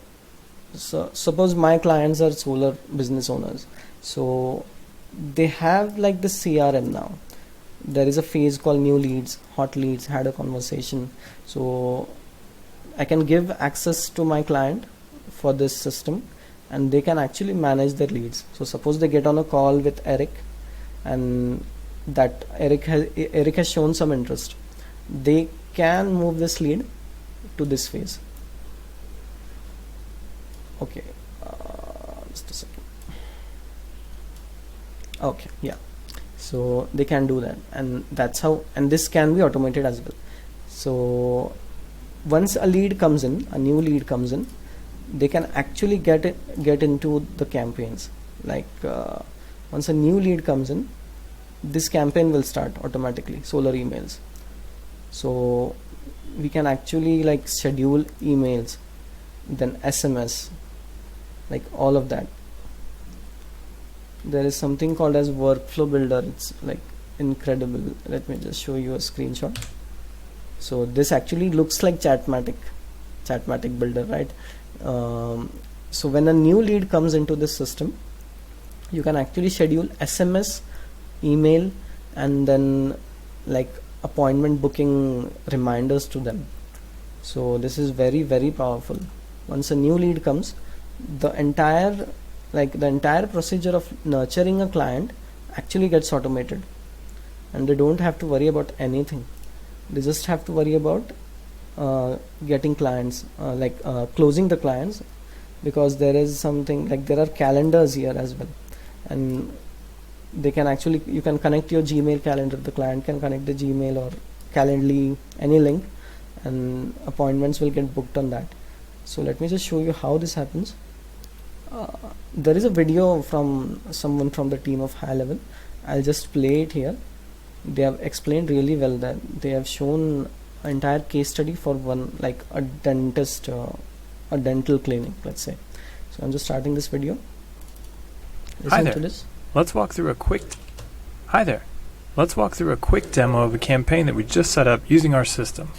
suppose my clients are solar business owners, so they have like the CRM now. There is a phase called new leads, hot leads, had a conversation. So I can give access to my client for this system, and they can actually manage their leads. So suppose they get on a call with Eric, and that Eric has shown some interest, they can move this lead to this phase. Okay, just a second. Okay, yeah, so they can do that, and that's how, and this can be automated as well. So once a lead comes in, a new lead comes in, they can actually get into the campaigns. Like once a new lead comes in, this campaign will start automatically, solar emails. So we can actually like schedule emails, then SMS, like all of that. There is something called as workflow builder. It's like incredible. Let me just show you a screenshot. So this actually looks like Chatmatic builder, right? So when a new lead comes into this system, you can actually schedule SMS, email, and then like appointment booking reminders to them. So this is very, very powerful. Once a new lead comes, the entire procedure of nurturing a client actually gets automated, and they don't have to worry about anything. They just have to worry about getting clients, closing the clients, because there is something like there are calendars here as well, and they can actually, you can connect your Gmail calendar, the client can connect the Gmail or Calendly, any link, and appointments will get booked on that. So let me just show you how this happens. There is a video from someone from the team of High Level. I'll just play it here. They have explained really well that they have shown an entire case study for one, like a dentist, a dental clinic, let's say. So I'm just starting this video. Listen to this. Let's walk through a quick demo of a campaign that we just set up using our system.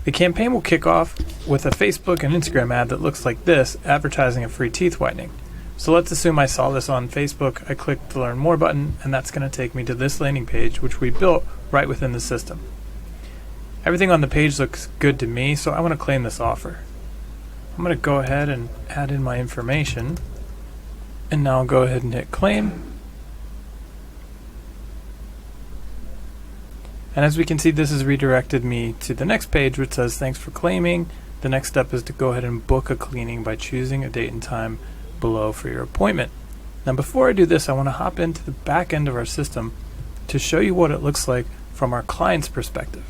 The campaign will kick off with a Facebook and Instagram ad that looks like this, advertising a free teeth whitening. So let's assume I saw this on Facebook, I clicked the Learn More button, and that's going to take me to this landing page, which we built right within the system. Everything on the page looks good to me, so I want to claim this offer. I'm going to go ahead and add in my information, and now I'll go ahead and hit claim. And as we can see, this has redirected me to the next page, which says thanks for claiming. The next step is to go ahead and book a cleaning by choosing a date and time below for your appointment. Now before I do this, I want to hop into the back end of our system to show you what it looks like from our client's perspective.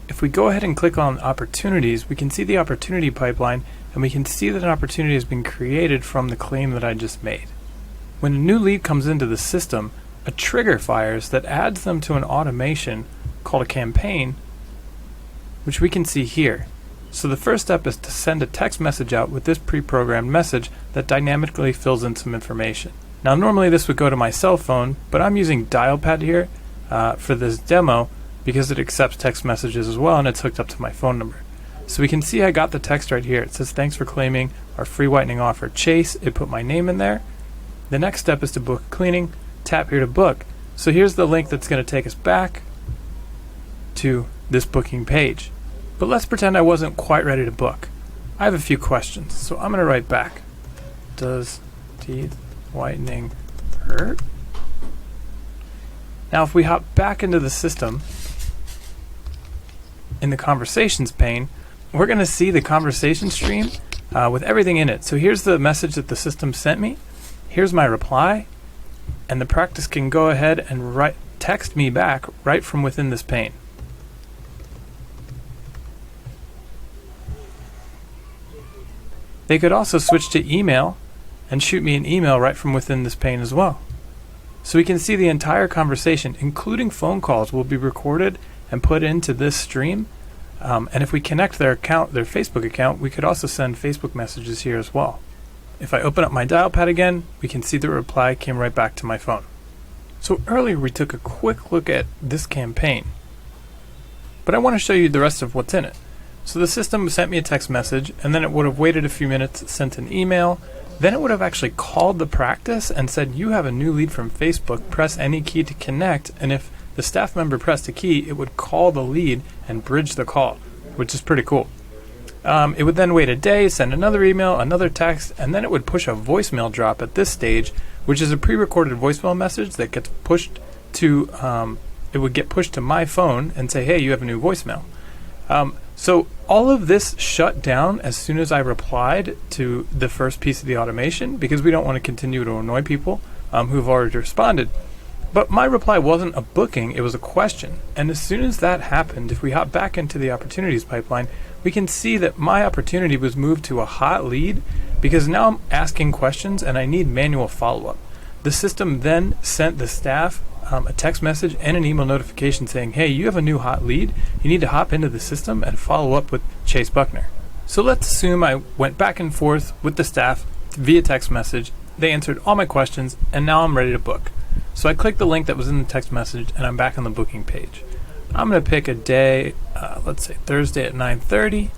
If we go ahead and click on opportunities, we can see the opportunity pipeline, and we can see that an opportunity has been created from the claim that I just made. When a new lead comes into the system, a trigger fires that adds them to an automation called a campaign, which we can see here. So the first step is to send a text message out with this pre-programmed message that dynamically fills in some information. Now normally this would go to my cell phone, but I'm using Dialpad here for this demo because it accepts text messages as well, and it's hooked up to my phone number. So we can see I got the text right here. It says thanks for claiming our free whitening offer, Chase. It put my name in there. The next step is to book a cleaning. Tap here to book. So here's the link that's going to take us back to this booking page. But let's pretend I wasn't quite ready to book. I have a few questions, so I'm going to write back. Does teeth whitening hurt? Now if we hop back into the system, in the conversations pane, we're going to see the conversation stream with everything in it. So here's the message that the system sent me. Here's my reply. And the practice can go ahead and text me back right from within this pane. They could also switch to email and shoot me an email right from within this pane as well. So we can see the entire conversation, including phone calls, will be recorded and put into this stream. And if we connect their account, their Facebook account, we could also send Facebook messages here as well. If I open up my Dialpad again, we can see the reply came right back to my phone. So earlier we took a quick look at this campaign. but I want to show you the rest of what's in it. So the system sent me a text message, and then it would have waited a few minutes, sent an email, then it would have actually called the practice and said, you have a new lead from Facebook, press any key to connect, and if the staff member pressed a key, it would call the lead and bridge the call, which is pretty cool. It would then wait a day, send another email, another text, and then it would push a voicemail drop at this stage, which is a pre-recorded voicemail message that gets pushed to, it would get pushed to my phone and say, hey, you have a new voicemail. So all of this shut down as soon as I replied to the first piece of the automation, because we don't want to continue to annoy people who've already responded. But my reply wasn't a booking, it was a question. And as soon as that happened, if we hop back into the opportunities pipeline, we can see that my opportunity was moved to a hot lead because now I'm asking questions and I need manual follow-up. The system then sent the staff a text message and an email notification saying, hey, you have a new hot lead. You need to hop into the system and follow up with Chase Buckner. So let's assume I went back and forth with the staff via text message. They answered all my questions, and now I'm ready to book. So I click the link that was in the text message, and I'm back on the booking page. I'm going to pick a day, let's say Thursday at 9:30.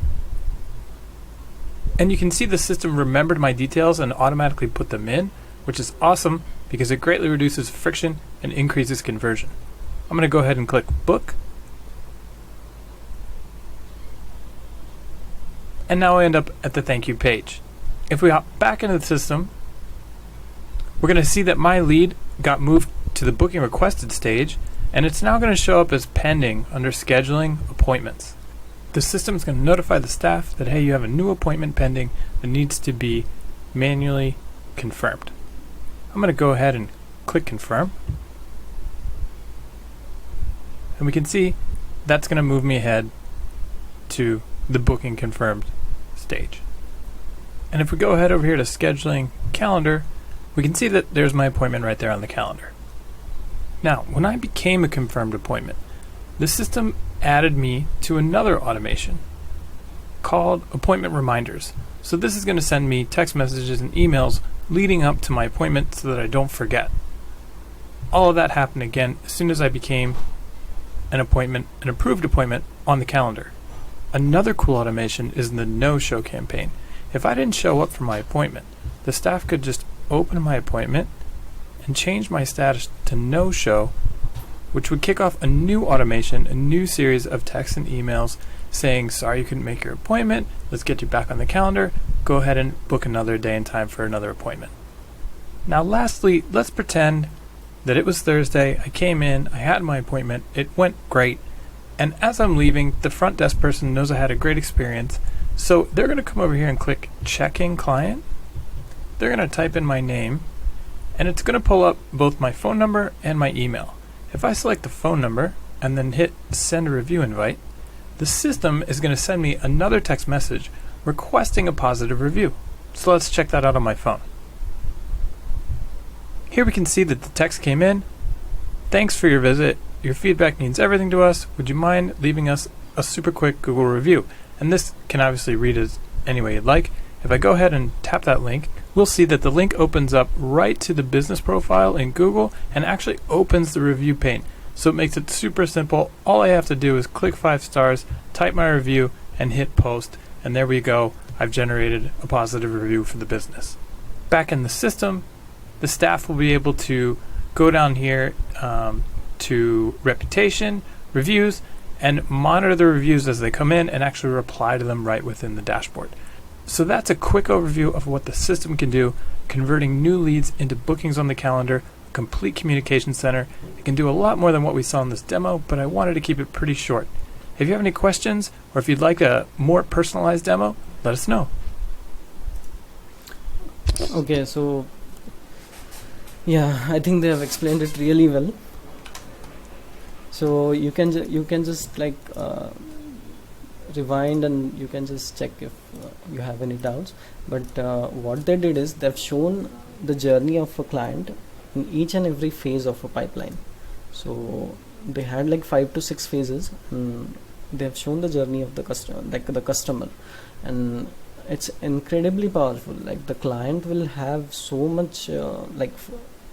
And you can see the system remembered my details and automatically put them in, which is awesome because it greatly reduces friction and increases conversion. I'm going to go ahead and click book. And now I end up at the thank you page. If we hop back into the system, we're going to see that my lead got moved to the booking requested stage, and it's now going to show up as pending under scheduling appointments. The system is going to notify the staff that, hey, you have a new appointment pending that needs to be manually confirmed. I'm going to go ahead and click confirm. And we can see that's going to move me ahead to the booking confirmed stage. And if we go ahead over here to scheduling calendar, we can see that there's my appointment right there on the calendar. Now, when I became a confirmed appointment, the system added me to another automation called appointment reminders. So this is going to send me text messages and emails leading up to my appointment so that I don't forget. All of that happened again as soon as I became an approved appointment on the calendar. Another cool automation is the no-show campaign. If I didn't show up for my appointment, the staff could just open my appointment and change my status to no-show, which would kick off a new automation, a new series of texts and emails saying, sorry you couldn't make your appointment, let's get you back on the calendar, go ahead and book another day and time for another appointment. Now lastly, let's pretend that it was Thursday, I came in, I had my appointment, it went great, and as I'm leaving, the front desk person knows I had a great experience, so they're going to come over here and click Checking Client. They're going to type in my name, and it's going to pull up both my phone number and my email. If I select the phone number and then hit Send a Review Invite, the system is going to send me another text message requesting a positive review. So let's check that out on my phone. Here we can see that the text came in. Thanks for your visit. Your feedback means everything to us. Would you mind leaving us a super quick Google review? And this can obviously read as any way you'd like. If I go ahead and tap that link, we'll see that the link opens up right to the business profile in Google and actually opens the review pane. So it makes it super simple. All I have to do is click 5 stars, type my review, and hit post. And there we go. I've generated a positive review for the business. Back in the system, the staff will be able to go down here to reputation, reviews, and monitor the reviews as they come in and actually reply to them right within the dashboard. So that's a quick overview of what the system can do, converting new leads into bookings on the calendar, a complete communication center. It can do a lot more than what we saw in this demo, but I wanted to keep it pretty short. If you have any questions, or if you'd like a more personalized demo, let us know. Okay, so yeah, I think they have explained it really well. So you can just like rewind and you can just check if you have any doubts. But what they did is they've shown the journey of a client in each and every phase of a pipeline. So they had like 5 to 6 phases, and they have shown the journey of the customer, and it's incredibly powerful. Like the client will have so much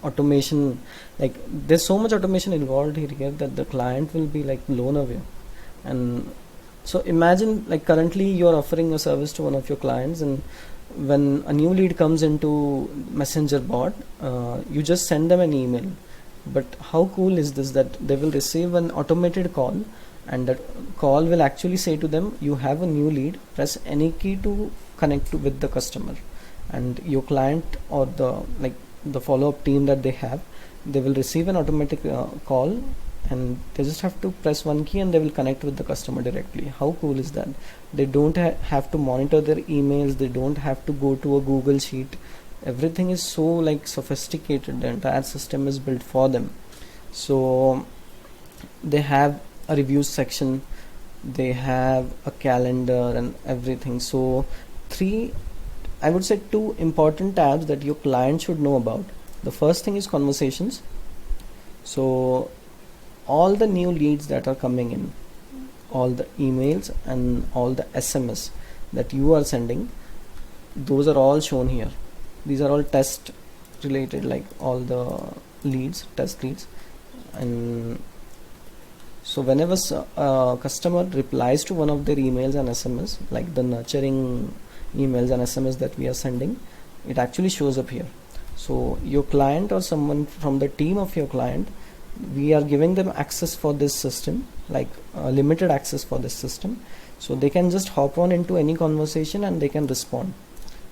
automation, like there's so much automation involved here that the client will be like blown away And so imagine, like, currently you're offering a service to one of your clients, and when a new lead comes into Messenger bot, you just send them an email. But how cool is this, that they will receive an automated call, and that call will actually say to them, you have a new lead, press any key to connect with the customer. And your client, or the follow-up team that they have, they will receive an automatic call, and they just have to press one key and they will connect with the customer directly. How cool is that? They don't have to monitor their emails, they don't have to go to a Google sheet. Everything is so like sophisticated, the entire system is built for them. So they have a reviews section, they have a calendar and everything. So I would say two important tabs that your client should know about. The first thing is conversations. So all the new leads that are coming in, all the emails and all the SMS that you are sending, those are all shown here. These are all test related, like all the leads, test leads. And so whenever a customer replies to one of their emails and SMS, like the nurturing emails and SMS that we are sending, it actually shows up here. So your client or someone from the team of your client, we are giving them access for this system, like limited access for this system. So they can just hop on into any conversation and they can respond.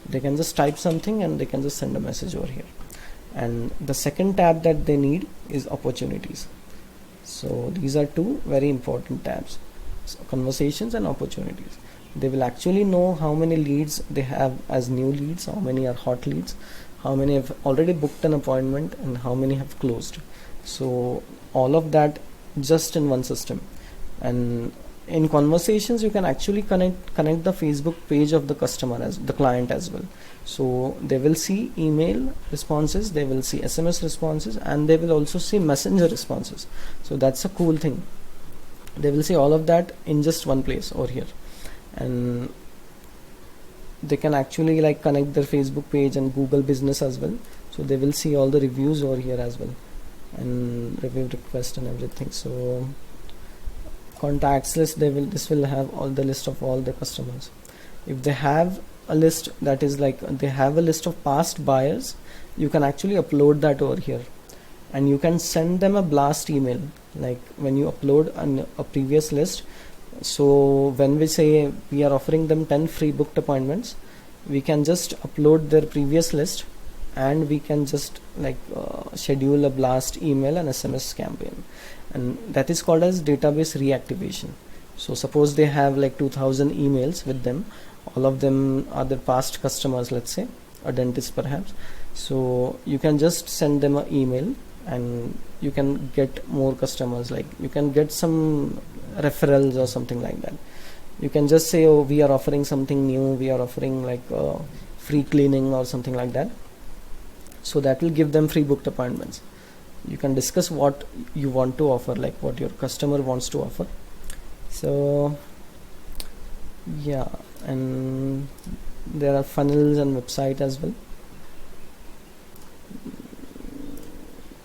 They can just type something and they can just send a message over here. And the second tab that they need is opportunities. So these are two very important tabs, so conversations and opportunities. They will actually know how many leads they have as new leads, how many are hot leads, how many have already booked an appointment, and how many have closed. So all of that just in one system. And in conversations you can actually connect the Facebook page of the customer as the client as well. So they will see email responses, they will see SMS responses, and they will also see messenger responses. So that's a cool thing. They will see all of that in just one place over here. And they can actually like connect their Facebook page and Google business as well. So they will see all the reviews over here as well, and review request and everything. So contacts list, this will have all the list of all the customers. If they have a list that is like they have a list of past buyers, you can actually upload that over here, and you can send them a blast email, like when you upload a previous list. So when we say we are offering them 10 free booked appointments, we can just upload their previous list, and we can just like schedule a blast email and SMS campaign, and that is called as database reactivation. So suppose they have like 2000 emails with them, all of them are their past customers, let's say a dentist perhaps. So you can just send them an email and you can get more customers, like you can get some referrals or something like that. You can just say, oh, we are offering something new, we are offering like free cleaning or something like that. So that will give them free booked appointments. You can discuss what you want to offer, like what your customer wants to offer. So yeah, and there are funnels and website as well.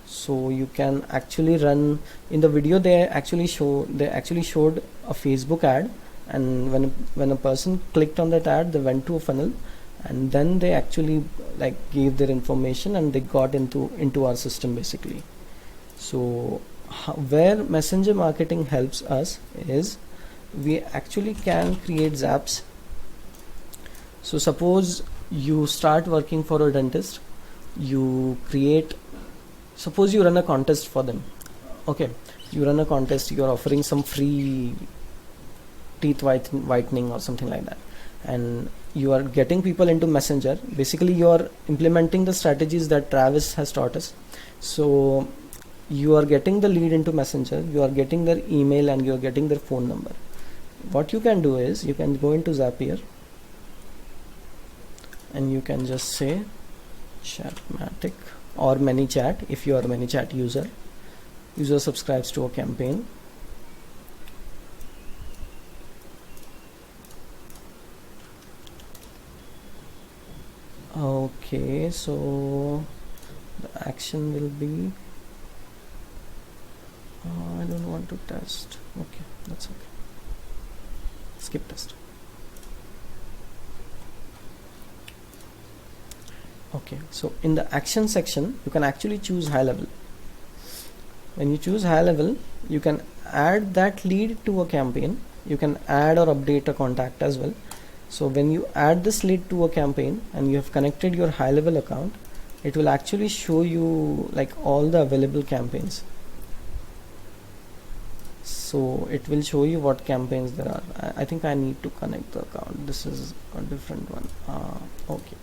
So you can actually run, in the video they actually showed a Facebook ad, and when a person clicked on that ad, they went to a funnel, and then they actually like gave their information and they got into our system basically. So where messenger marketing helps us is we actually can create zaps. So suppose you start working for a dentist, suppose you run a contest for them. Okay, you run a contest, you are offering some free teeth whitening or something like that, and you are getting people into messenger. Basically you are implementing the strategies that Travis has taught us. So you are getting the lead into messenger, you are getting their email, and you are getting their phone number. What you can do is you can go into Zapier and you can just say Chatmatic or ManyChat. If you are a ManyChat user subscribes to a campaign. Okay, so the action will be I don't want to test. Okay, that's okay. skip test. Okay, so in the action section you can actually choose high level. When you choose high level, you can add that lead to a campaign. You can add or update a contact as well. So when you add this lead to a campaign and you have connected your high level account, it will actually show you like all the available campaigns. So it will show you what campaigns there are. I think I need to connect the account. This is a different one. Okay,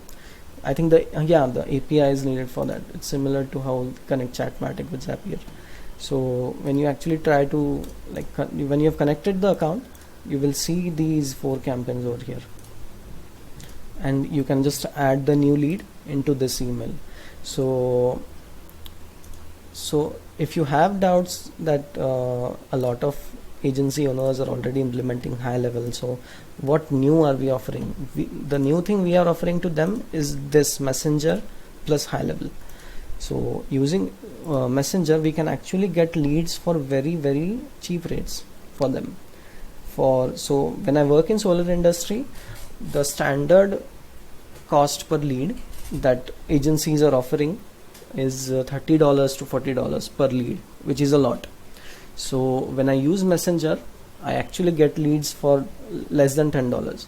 I think the API is needed for that. It's similar to how connect Chatmatic with Zapier. So when you actually try to when you have connected the account, you will see these 4 campaigns over here, and you can just add the new lead into this email. So if you have doubts that a lot of agency owners are already implementing high level, so what new are we offering? The new thing we are offering to them is this Messenger plus high level. So using Messenger, we can actually get leads for very, very cheap rates for them. So when I work in solar industry, the standard cost per lead that agencies are offering is $30 to $40 per lead, which is a lot. So when I use Messenger, I actually get leads for less than $10.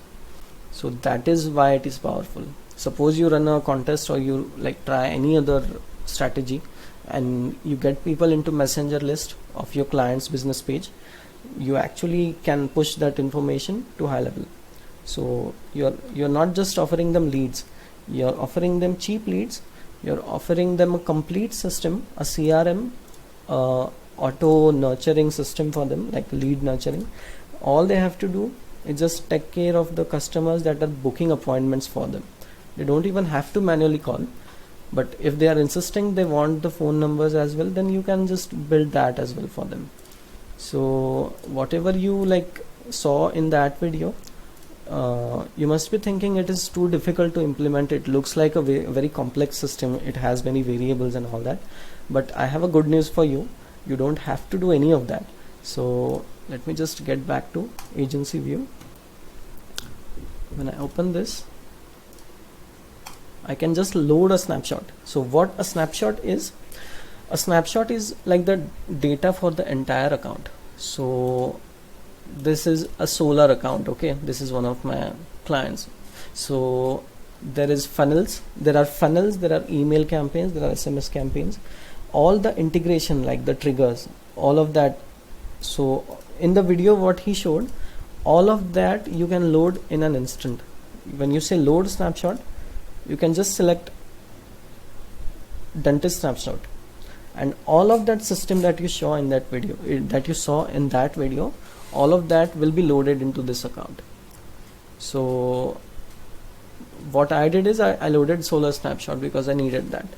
So that is why it is powerful. Suppose you run a contest or you try any other strategy and you get people into Messenger list of your client's business page, you actually can push that information to high level. So you're not just offering them leads, you're offering them cheap leads, you're offering them a complete system, a CRM, auto nurturing system for them, like lead nurturing. All they have to do is just take care of the customers that are booking appointments for them. They don't even have to manually call. But if they are insisting they want the phone numbers as well, then you can just build that as well for them. So whatever you saw in that video, you must be thinking it is too difficult to implement. It looks like a very complex system. It has many variables and all that. But I have a good news for you. You don't have to do any of that. So let me just get back to agency view. When I open this, I can just load a snapshot. So what a snapshot is like the data for the entire account. So this is a solar account. Okay, this is one of my clients. So there are funnels, there are email campaigns, there are SMS campaigns, all the integration, like the triggers, all of that. So in the video what he showed, all of that you can load in an instant. When you say load snapshot, you can just select dentist snapshot, and all of that system that you saw in that video, all of that will be loaded into this account. So what I did is I loaded solar snapshot because I needed that.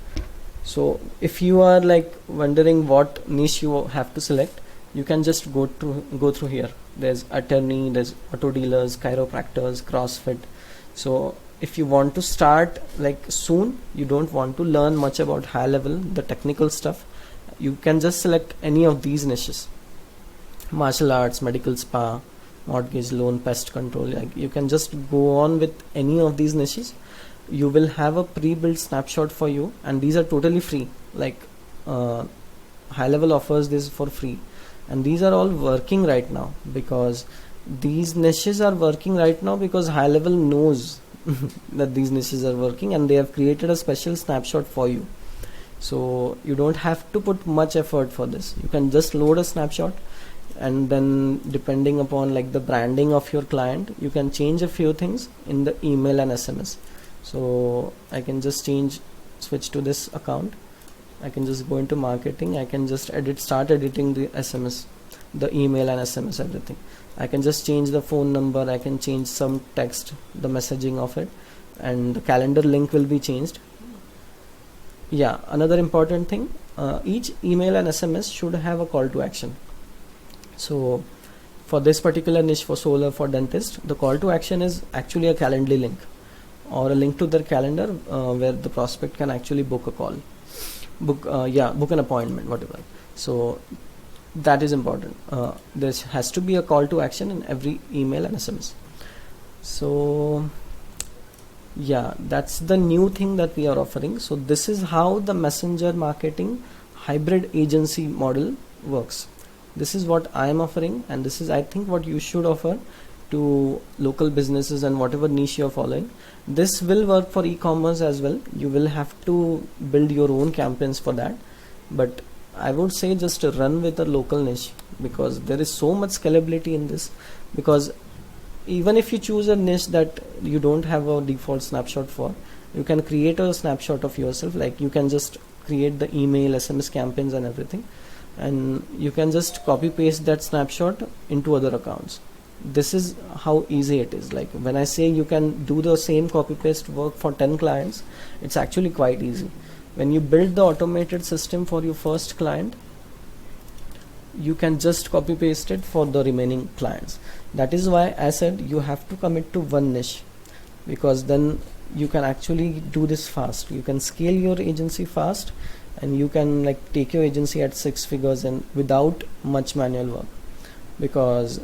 So if you are wondering what niche you have to select, you can just go through here. There's attorney, there's auto dealers, chiropractors, CrossFit. So if you want to start soon, you don't want to learn much about high level, the technical stuff, you can just select any of these niches. Martial arts, medical spa, mortgage loan, pest control. You can just go on with any of these niches. You will have a pre-built snapshot for you, and these are totally free. High level offers this for free, and these are all working right now because these niches are working right now because high level knows that these niches are working, and they have created a special snapshot for you. So you don't have to put much effort for this. You can just load a snapshot, and then depending upon the branding of your client, you can change a few things in the email and SMS. So I can just switch to this account. I can just go into marketing. I can just start editing the SMS, the email and SMS, everything. I can just change the phone number. I can change some text, the messaging of it, and the calendar link will be changed. Yeah, another important thing, each email and SMS should have a call to action. So for this particular niche, for solar, for dentist, the call to action is actually a Calendly link or a link to their calendar where the prospect can actually book a call, book an appointment, whatever. So that is important. There has to be a call to action in every email and SMS. So yeah, that's the new thing that we are offering. So this is how the messenger marketing hybrid agency model works. This is what I am offering, and this is, I think, what you should offer to local businesses and whatever niche you're following. This will work for e-commerce as well. You will have to build your own campaigns for that, but I would say just run with a local niche, because there is so much scalability in this. Because even if you choose a niche that you don't have a default snapshot for, you can create a snapshot of yourself. Like you can just create the email, SMS campaigns and everything, and you can just copy paste that snapshot into other accounts. This is how easy it is. Like when I say you can do the same copy paste work for 10 clients, it's actually quite easy. When you build the automated system for your first client, you can just copy paste it for the remaining clients. That is why I said you have to commit to one niche, because then you can actually do this fast. You can scale your agency fast, and you can like take your agency at 6 figures and without much manual work. Because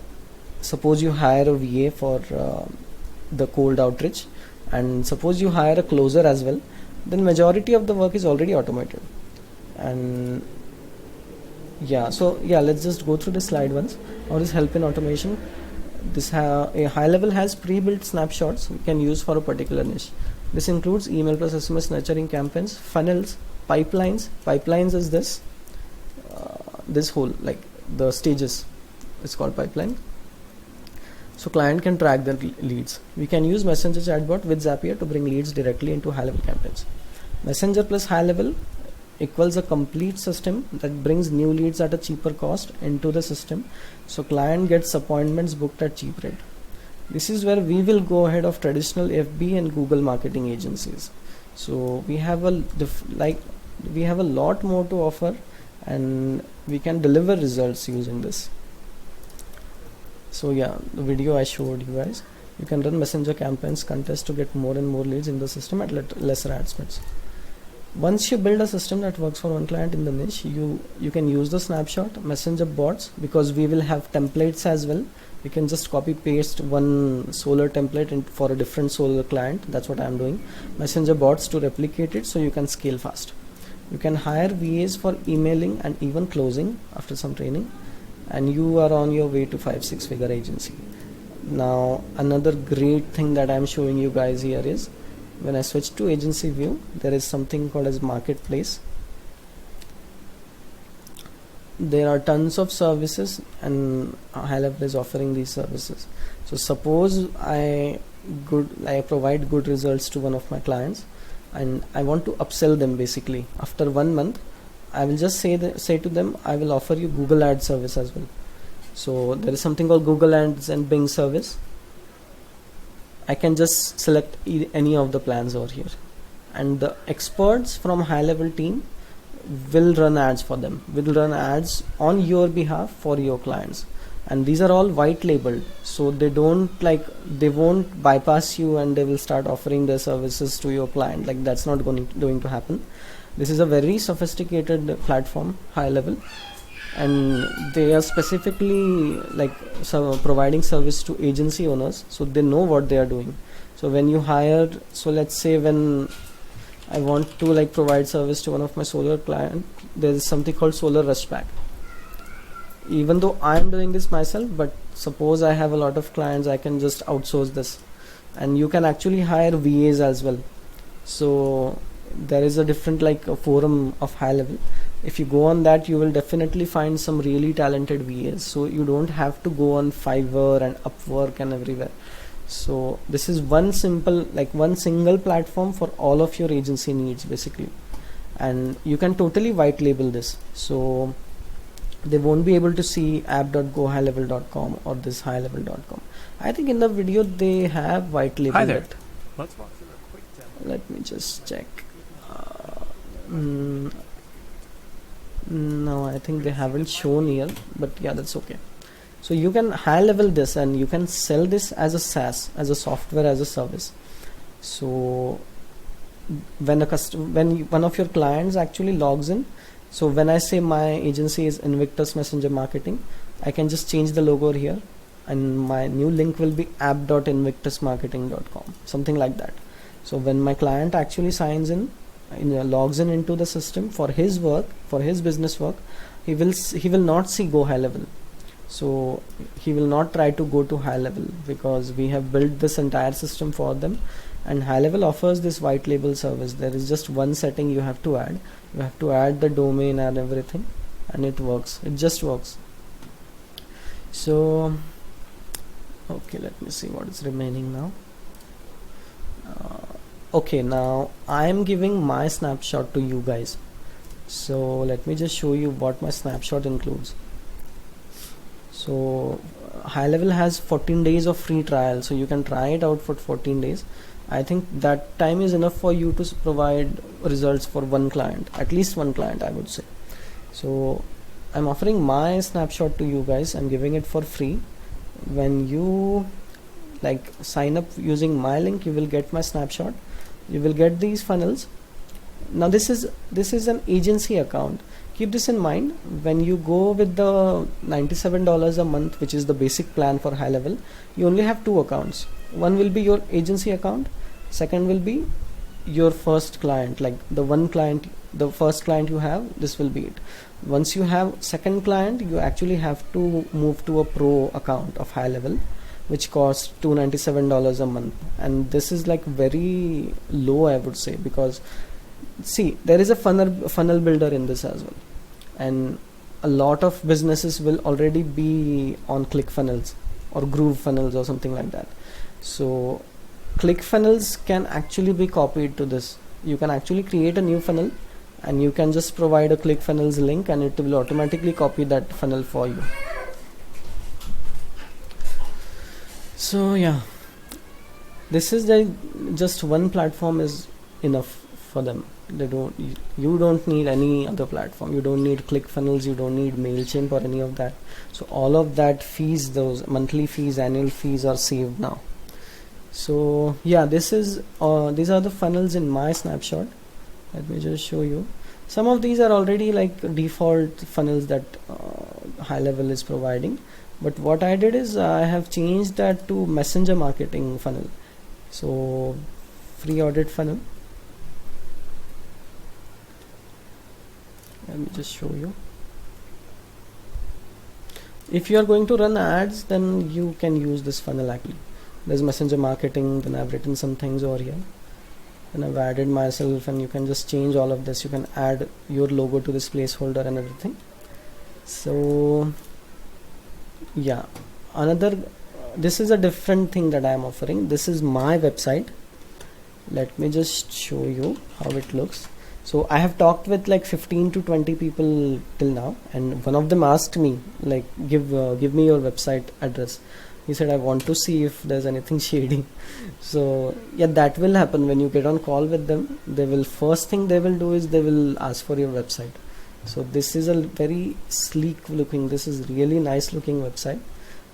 suppose you hire a VA for the cold outreach, and suppose you hire a closer as well, then majority of the work is already automated. And yeah, so yeah, let's just go through this slide once. What is help in automation? This a high level has pre-built snapshots we can use for a particular niche. This includes email plus SMS nurturing campaigns, funnels, pipelines. Pipelines is this whole, like the stages, it's called pipeline. So client can track their leads. We can use Messenger chatbot with Zapier to bring leads directly into high level campaigns. Messenger plus high level equals a complete system that brings new leads at a cheaper cost into the system. So client gets appointments booked at cheap rate. This is where we will go ahead of traditional FB and Google marketing agencies. So we have a lot more to offer, and we can deliver results using this. So yeah, the video I showed you guys, you can run messenger campaigns, contests to get more and more leads in the system at lesser ad spends. Once you build a system that works for one client in the niche, you can use the snapshot messenger bots, because we will have templates as well. You can just copy paste one solar template for a different solar client. That's what I'm doing. Messenger bots to replicate it so you can scale fast. You can hire VAs for emailing and even closing after some training, and you are on your way to 5-6 figure agency. Now another great thing that I'm showing you guys here is, when I switch to agency view, there is something called as marketplace. There are tons of services, and high level is offering these services. So suppose I provide good results to one of my clients, and I want to upsell them. Basically after 1 month, I will just say to them, I will offer you Google Ads service as well. So there is something called Google Ads and Bing service. I can just select any of the plans over here, and the experts from high level team will run ads for them, will run ads on your behalf for your clients. And these are all white labeled, so they won't bypass you and they will start offering their services to your client. Like that's not going to happen. This is a very sophisticated platform, high level, and they are specifically providing service to agency owners, so they know what they are doing. So when you hire, so let's say when I want to provide service to one of my solar client, there is something called solar rush pack. Even though I am doing this myself, but suppose I have a lot of clients, I can just outsource this, and you can actually hire VAs as well. So there is a different a forum of high level. If you go on that, you will definitely find some really talented VAs, so you don't have to go on Fiverr and Upwork and everywhere. So this is one single platform for all of your agency needs basically, and you can totally white label this, so they won't be able to see app.gohighlevel.com or this highlevel.com. I think in the video they have white labeled. Hi there. it. Let's walk through a quick demo. Let me just check. No, I think they haven't shown here, but yeah, that's okay. So you can high level this, and you can sell this as a SaaS, as a software as a service. So when one of your clients actually logs in, So when I say my agency is Invictus Messenger Marketing, I can just change the logo here, and my new link will be app.invictusmarketing.com, something like that. So when my client actually signs in, logs in into the system for his work, for his business work, he will not see Go High Level. So he will not try to go to High Level, because we have built this entire system for them, and High Level offers this white label service. There is just one setting you have to add. You have to add the domain and everything, and it works. It just works. So okay, let me see what is remaining now. Okay, now I am giving my snapshot to you guys. So let me just show you what my snapshot includes. So High Level has 14 days of free trial, so you can try it out for 14 days. I think that time is enough for you to provide results for one client, at least one client, I would say. So I'm offering my snapshot to you guys. I'm giving it for free. When you like sign up using my link, you will get my snapshot. You will get these funnels. Now this is an agency account. Keep this in mind. When you go with the $97 a month, which is the basic plan for High Level, you only have two accounts. One will be your agency account. Second will be your first client, like the first client you have, this will be it. Once you have second client, you actually have to move to a pro account of High Level, which costs $297 a month, and this is like very low, I would say, because see, there is a funnel builder in this as well, and a lot of businesses will already be on ClickFunnels or GrooveFunnels or something like that. So ClickFunnels can actually be copied to this. You can actually create a new funnel, and you can just provide a ClickFunnels link, and it will automatically copy that funnel for you. So yeah, this is just one platform is enough for them. You don't need any other platform. You don't need ClickFunnels, you don't need MailChimp or any of that. So all of that fees, those monthly fees, annual fees, are saved now. So yeah, these are the funnels in my snapshot. Let me just show you. Some of these are already like default funnels that High Level is providing, but what I did is I have changed that to messenger marketing funnel. So free audit funnel. Let me just show you. If you are going to run ads, then you can use this funnel actually. There's messenger marketing, then I've written some things over here, and I've added myself, and you can just change all of this. You can add your logo to this placeholder and everything. So yeah, this is a different thing that I am offering. This is my website. Let me just show you how it looks. So I have talked with like 15 to 20 people till now, and one of them asked me like, give me your website address. He said, I want to see if there's anything shady. So yeah, that will happen when you get on call with them. First thing they will do is they will ask for your website. So this is a very sleek looking, this is really nice looking website.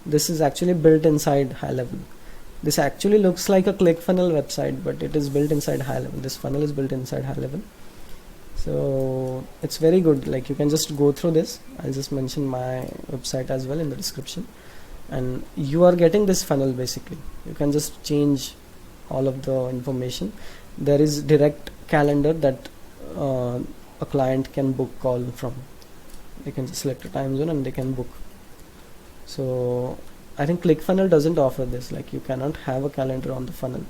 This is actually built inside High Level. This actually looks like a ClickFunnels website, but it is built inside High Level. This funnel is built inside High Level. So it's very good. Like, you can just go through this. I'll just mention my website as well in the description, and you are getting this funnel basically. You can just change all of the information. There is direct calendar that a client can book call from. They can just select a time zone and they can book. So I think ClickFunnels doesn't offer this, like you cannot have a calendar on the funnel.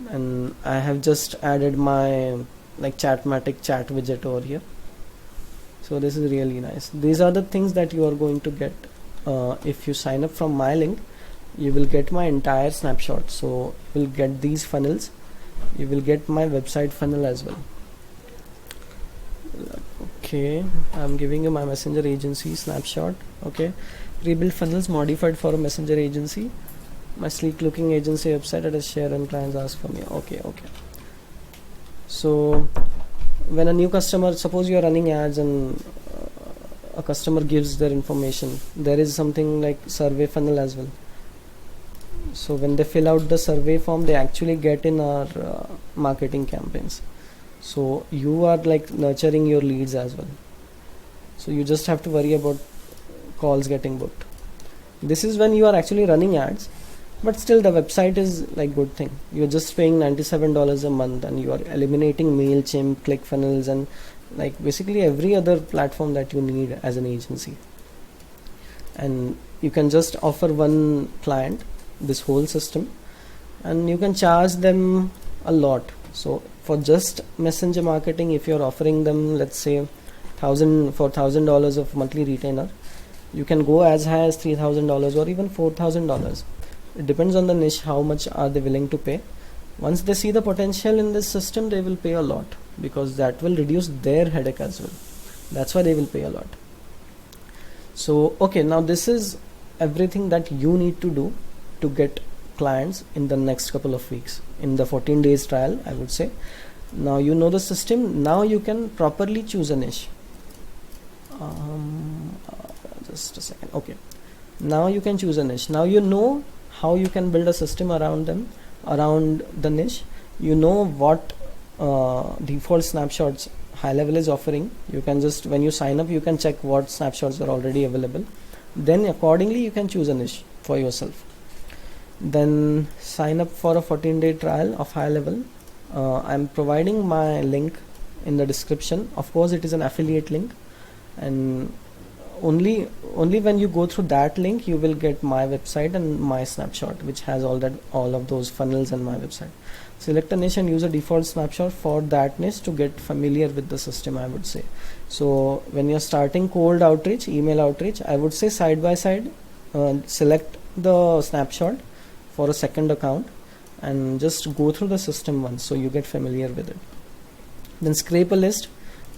And I have just added my like Chatmatic chat widget over here. So this is really nice. These are the things that you are going to get if you sign up from my link. You will get my entire snapshot. So you will get these funnels, you will get my website funnel as well. Okay, I'm giving you my messenger agency snapshot. Okay, rebuild funnels modified for a messenger agency. My sleek looking agency website that is share and clients ask for me. Okay. So when a new customer, suppose you are running ads and a customer gives their information, there is something like survey funnel as well. So when they fill out the survey form, they actually get in our marketing campaigns. so you are like nurturing your leads as well. So you just have to worry about calls getting booked. This is when you are actually running ads, but still the website is like good thing. You're just paying $97 a month and you are eliminating MailChimp, ClickFunnels, and like basically every other platform that you need as an agency. And you can just offer one client this whole system and you can charge them a lot. So for just messenger marketing, if you're offering them, let's say $1,000 of monthly retainer, you can go as high as $3,000 or even $4,000. It depends on the niche, how much are they willing to pay. Once they see the potential in this system, they will pay a lot, because that will reduce their headache as well. That's why they will pay a lot. So okay, now this is everything that you need to do to get clients in the next couple of weeks, in the 14 days trial, I would say. Now you know the system. Now you can properly choose a niche. Just a second. Okay, now you can choose a niche. Now you know how you can build a system around them, around the niche. You know what default snapshots High Level is offering. You can just, when you sign up, you can check what snapshots are already available. Then accordingly you can choose a niche for yourself. Then sign up for a 14-day trial of High Level. I'm providing my link in the description. Of course it is an affiliate link, and only when you go through that link you will get my website and my snapshot, which has all of those funnels and my website. Select a niche and use a default snapshot for that niche to get familiar with the system, I would say. So when you're starting cold outreach, email outreach, I would say side by side, select the snapshot for a second account and just go through the system once so you get familiar with it. Then scrape a list.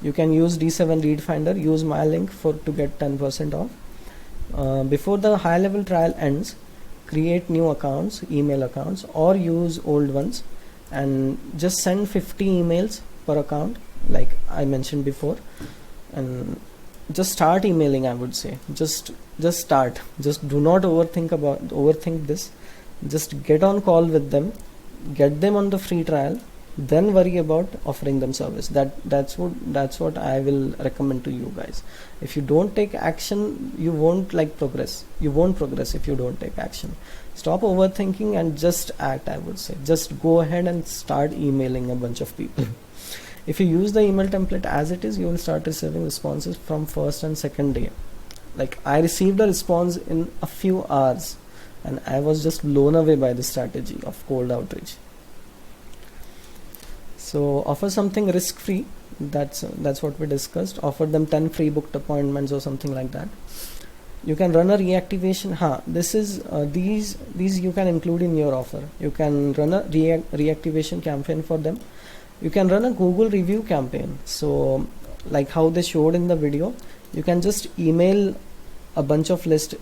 You can use D7 Lead Finder, use my link to get 10% off. Before the High Level trial ends, create new accounts, email accounts, or use old ones, and just send 50 emails per account like I mentioned before, and just start emailing. I would say just start. Just do not overthink this. Just get on call with them, get them on the free trial, then worry about offering them service. That's what I will recommend to you guys. If you don't take action, you won't progress. You won't progress if you don't take action. Stop overthinking and just act. I would say just go ahead and start emailing a bunch of people. If you use the email template as it is, you will start receiving responses from first and second day. Like I received a response in a few hours and I was just blown away by the strategy of cold outreach. So offer something risk-free. That's what we discussed. Offer them 10 free booked appointments or something like that. You can run a reactivation. These you can include in your offer. You can run a reactivation campaign for them. You can run a Google review campaign. So like how they showed in the video, you can just email a bunch of list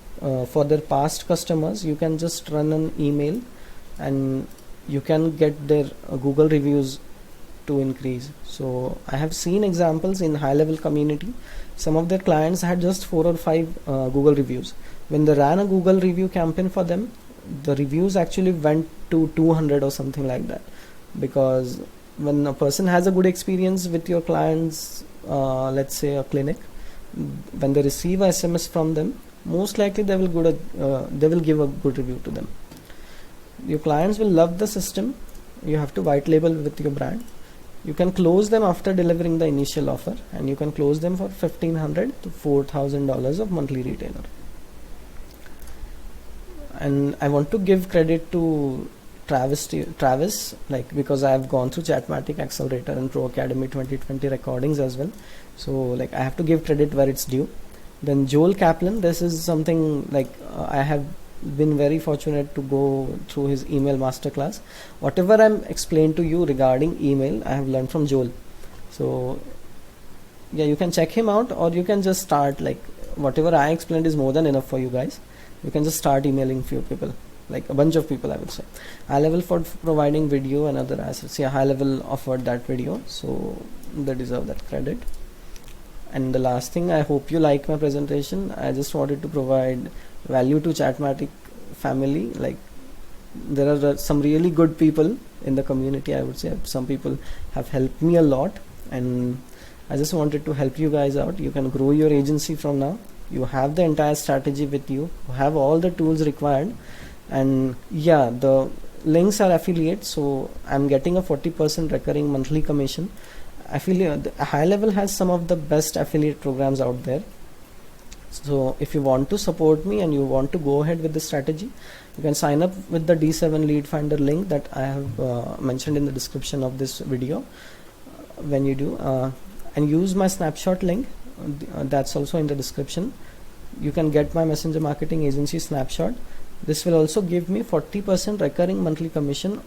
for their past customers. You can just run an email and you can get their Google reviews to increase. So I have seen examples in High Level community. Some of their clients had just 4 or 5 Google reviews. When they ran a Google review campaign for them, the reviews actually went to 200 or something like that. Because when a person has a good experience with your clients, let's say a clinic, when they receive a SMS from them, most likely they will give a good review to them. Your clients will love the system. You have to white label with your brand. You can close them after delivering the initial offer, and you can close them for $1,500 to $4,000 of monthly retainer. And I want to give credit to Travis, like because I have gone through Chatmatic Accelerator and Pro Academy 2020 recordings as well. So like I have to give credit where it's due. Then Joel Kaplan, this is something like I have been very fortunate to go through his email masterclass. Whatever I'm explained to you regarding email, I have learned from Joel. So yeah, you can check him out, or you can just start, like whatever I explained is more than enough for you guys. You can just start emailing few people, like a bunch of people, I would say. High Level for providing video and other assets. Yeah, High Level offered that video, so they deserve that credit. And the last thing, I hope you like my presentation. I just wanted to provide value to Chatmatic family. Like there are some really good people in the community. I would say some people have helped me a lot, and I just wanted to help you guys out. You can grow your agency from now. You have the entire strategy with you. You have all the tools required, and yeah, the links are affiliate, so I'm getting a 40% recurring monthly commission. Affiliate High Level has some of the best affiliate programs out there. So if you want to support me and you want to go ahead with the strategy, you can sign up with the D7 Lead Finder link that I have mentioned in the description of this video. When you do, and use my snapshot link, that's also in the description. You can get my messenger marketing agency snapshot. This will also give me 40% recurring monthly commission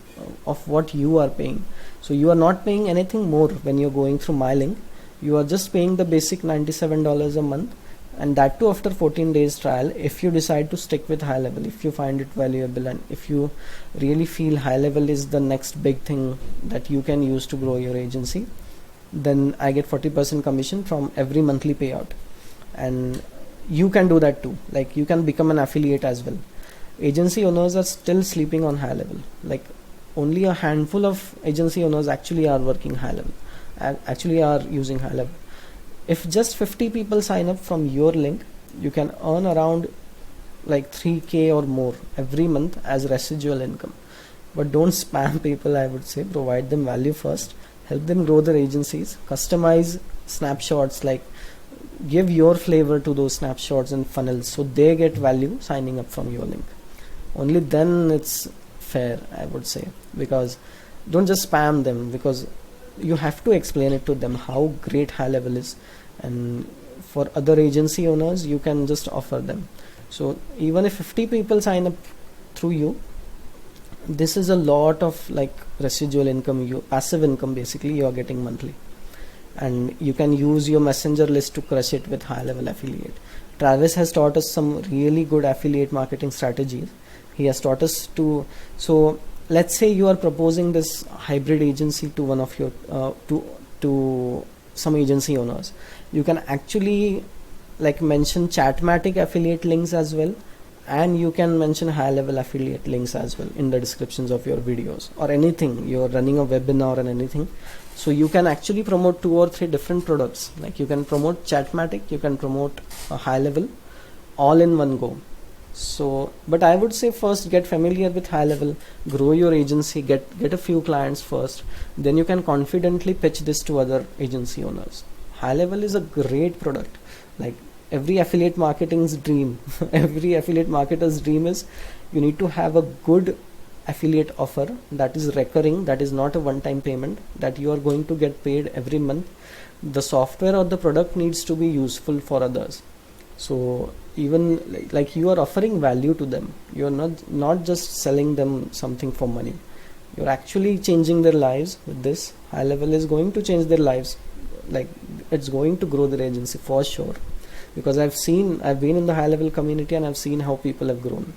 of what you are paying. So you are not paying anything more when you're going through my link. You are just paying the basic $97 a month, and that too after 14 days trial. If you decide to stick with High Level, if you find it valuable, and if you really feel High Level is the next big thing that you can use to grow your agency, then I get 40% commission from every monthly payout. And you can do that too. Like, you can become an affiliate as well. Agency owners are still sleeping on High Level. Like, only a handful of agency owners actually are working High Level, actually are using High Level. If just 50 people sign up from your link, you can earn around like 3k or more every month as residual income. But don't spam people, I would say. Provide them value first, help them grow their agencies, customize snapshots, like give your flavor to those snapshots and funnels so they get value signing up from your link. Only then it's fair, I would say, because don't just spam them, because you have to explain it to them how great High Level is. And for other agency owners, you can just offer them. So even if 50 people sign up through you, this is a lot of like residual income, passive income basically you are getting monthly. And you can use your messenger list to crush it with High Level affiliate. Travis has taught us some really good affiliate marketing strategies. He has taught us to, so let's say you are proposing this hybrid agency to one of your to some agency owners. You can actually like mention Chatmatic affiliate links as well, and you can mention High Level affiliate links as well in the descriptions of your videos or anything. You're running a webinar and anything, so you can actually promote 2 or 3 different products. Like, you can promote Chatmatic, you can promote a High Level, all in one go. So, but I would say first get familiar with High Level, grow your agency, get a few clients first, then you can confidently pitch this to other agency owners. High Level is a great product. Like, every affiliate marketing's dream, every affiliate marketer's dream is you need to have a good affiliate offer that is recurring, that is not a one-time payment, that you are going to get paid every month. The software or the product needs to be useful for others. So even like you are offering value to them. You're not just selling them something for money. You're actually changing their lives with this. High Level is going to change their lives. Like, it's going to grow their agency for sure. Because I've been in the High Level community and I've seen how people have grown.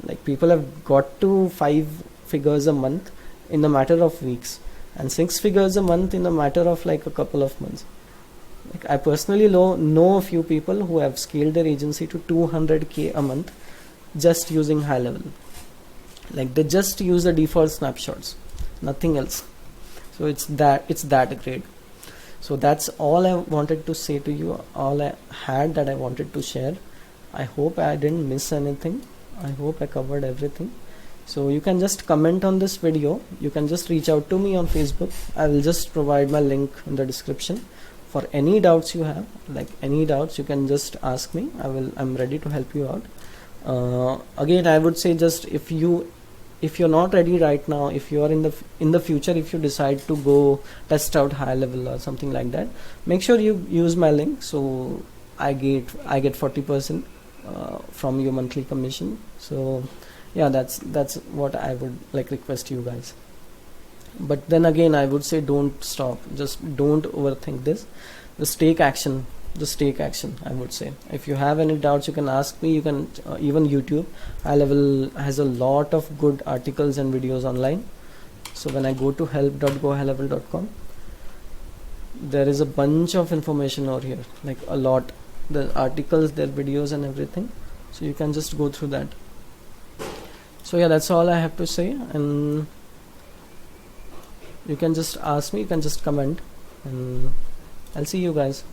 Like, people have got to 5 figures a month in a matter of weeks, and 6 figures a month in a matter of like a couple of months. Like, I personally know a few people who have scaled their agency to 200k a month just using High Level. Like, they just use the default snapshots, nothing else. So it's that great. So that's all I wanted to say to you, all I had that I wanted to share. I hope I didn't miss anything. I hope I covered everything. So you can just comment on this video. You can just reach out to me on Facebook. I will just provide my link in the description. For any doubts you have, like any doubts, you can just ask me. I'm ready to help you out. Again, I would say, just if you're not ready right now, if you are in the future, if you decide to go test out High Level or something like that, make sure you use my link, so I get 40% from your monthly commission. So yeah, that's what I would like request you guys. But then again, I would say don't stop, just don't overthink this. Just take action, I would say. If you have any doubts, you can ask me. You can even YouTube. High Level has a lot of good articles and videos online. So when I go to help.gohighlevel.com, there is a bunch of information over here, like a lot. The articles, their videos and everything. So you can just go through that. So yeah, that's all I have to say, and you can just ask me, you can just comment, and I'll see you guys.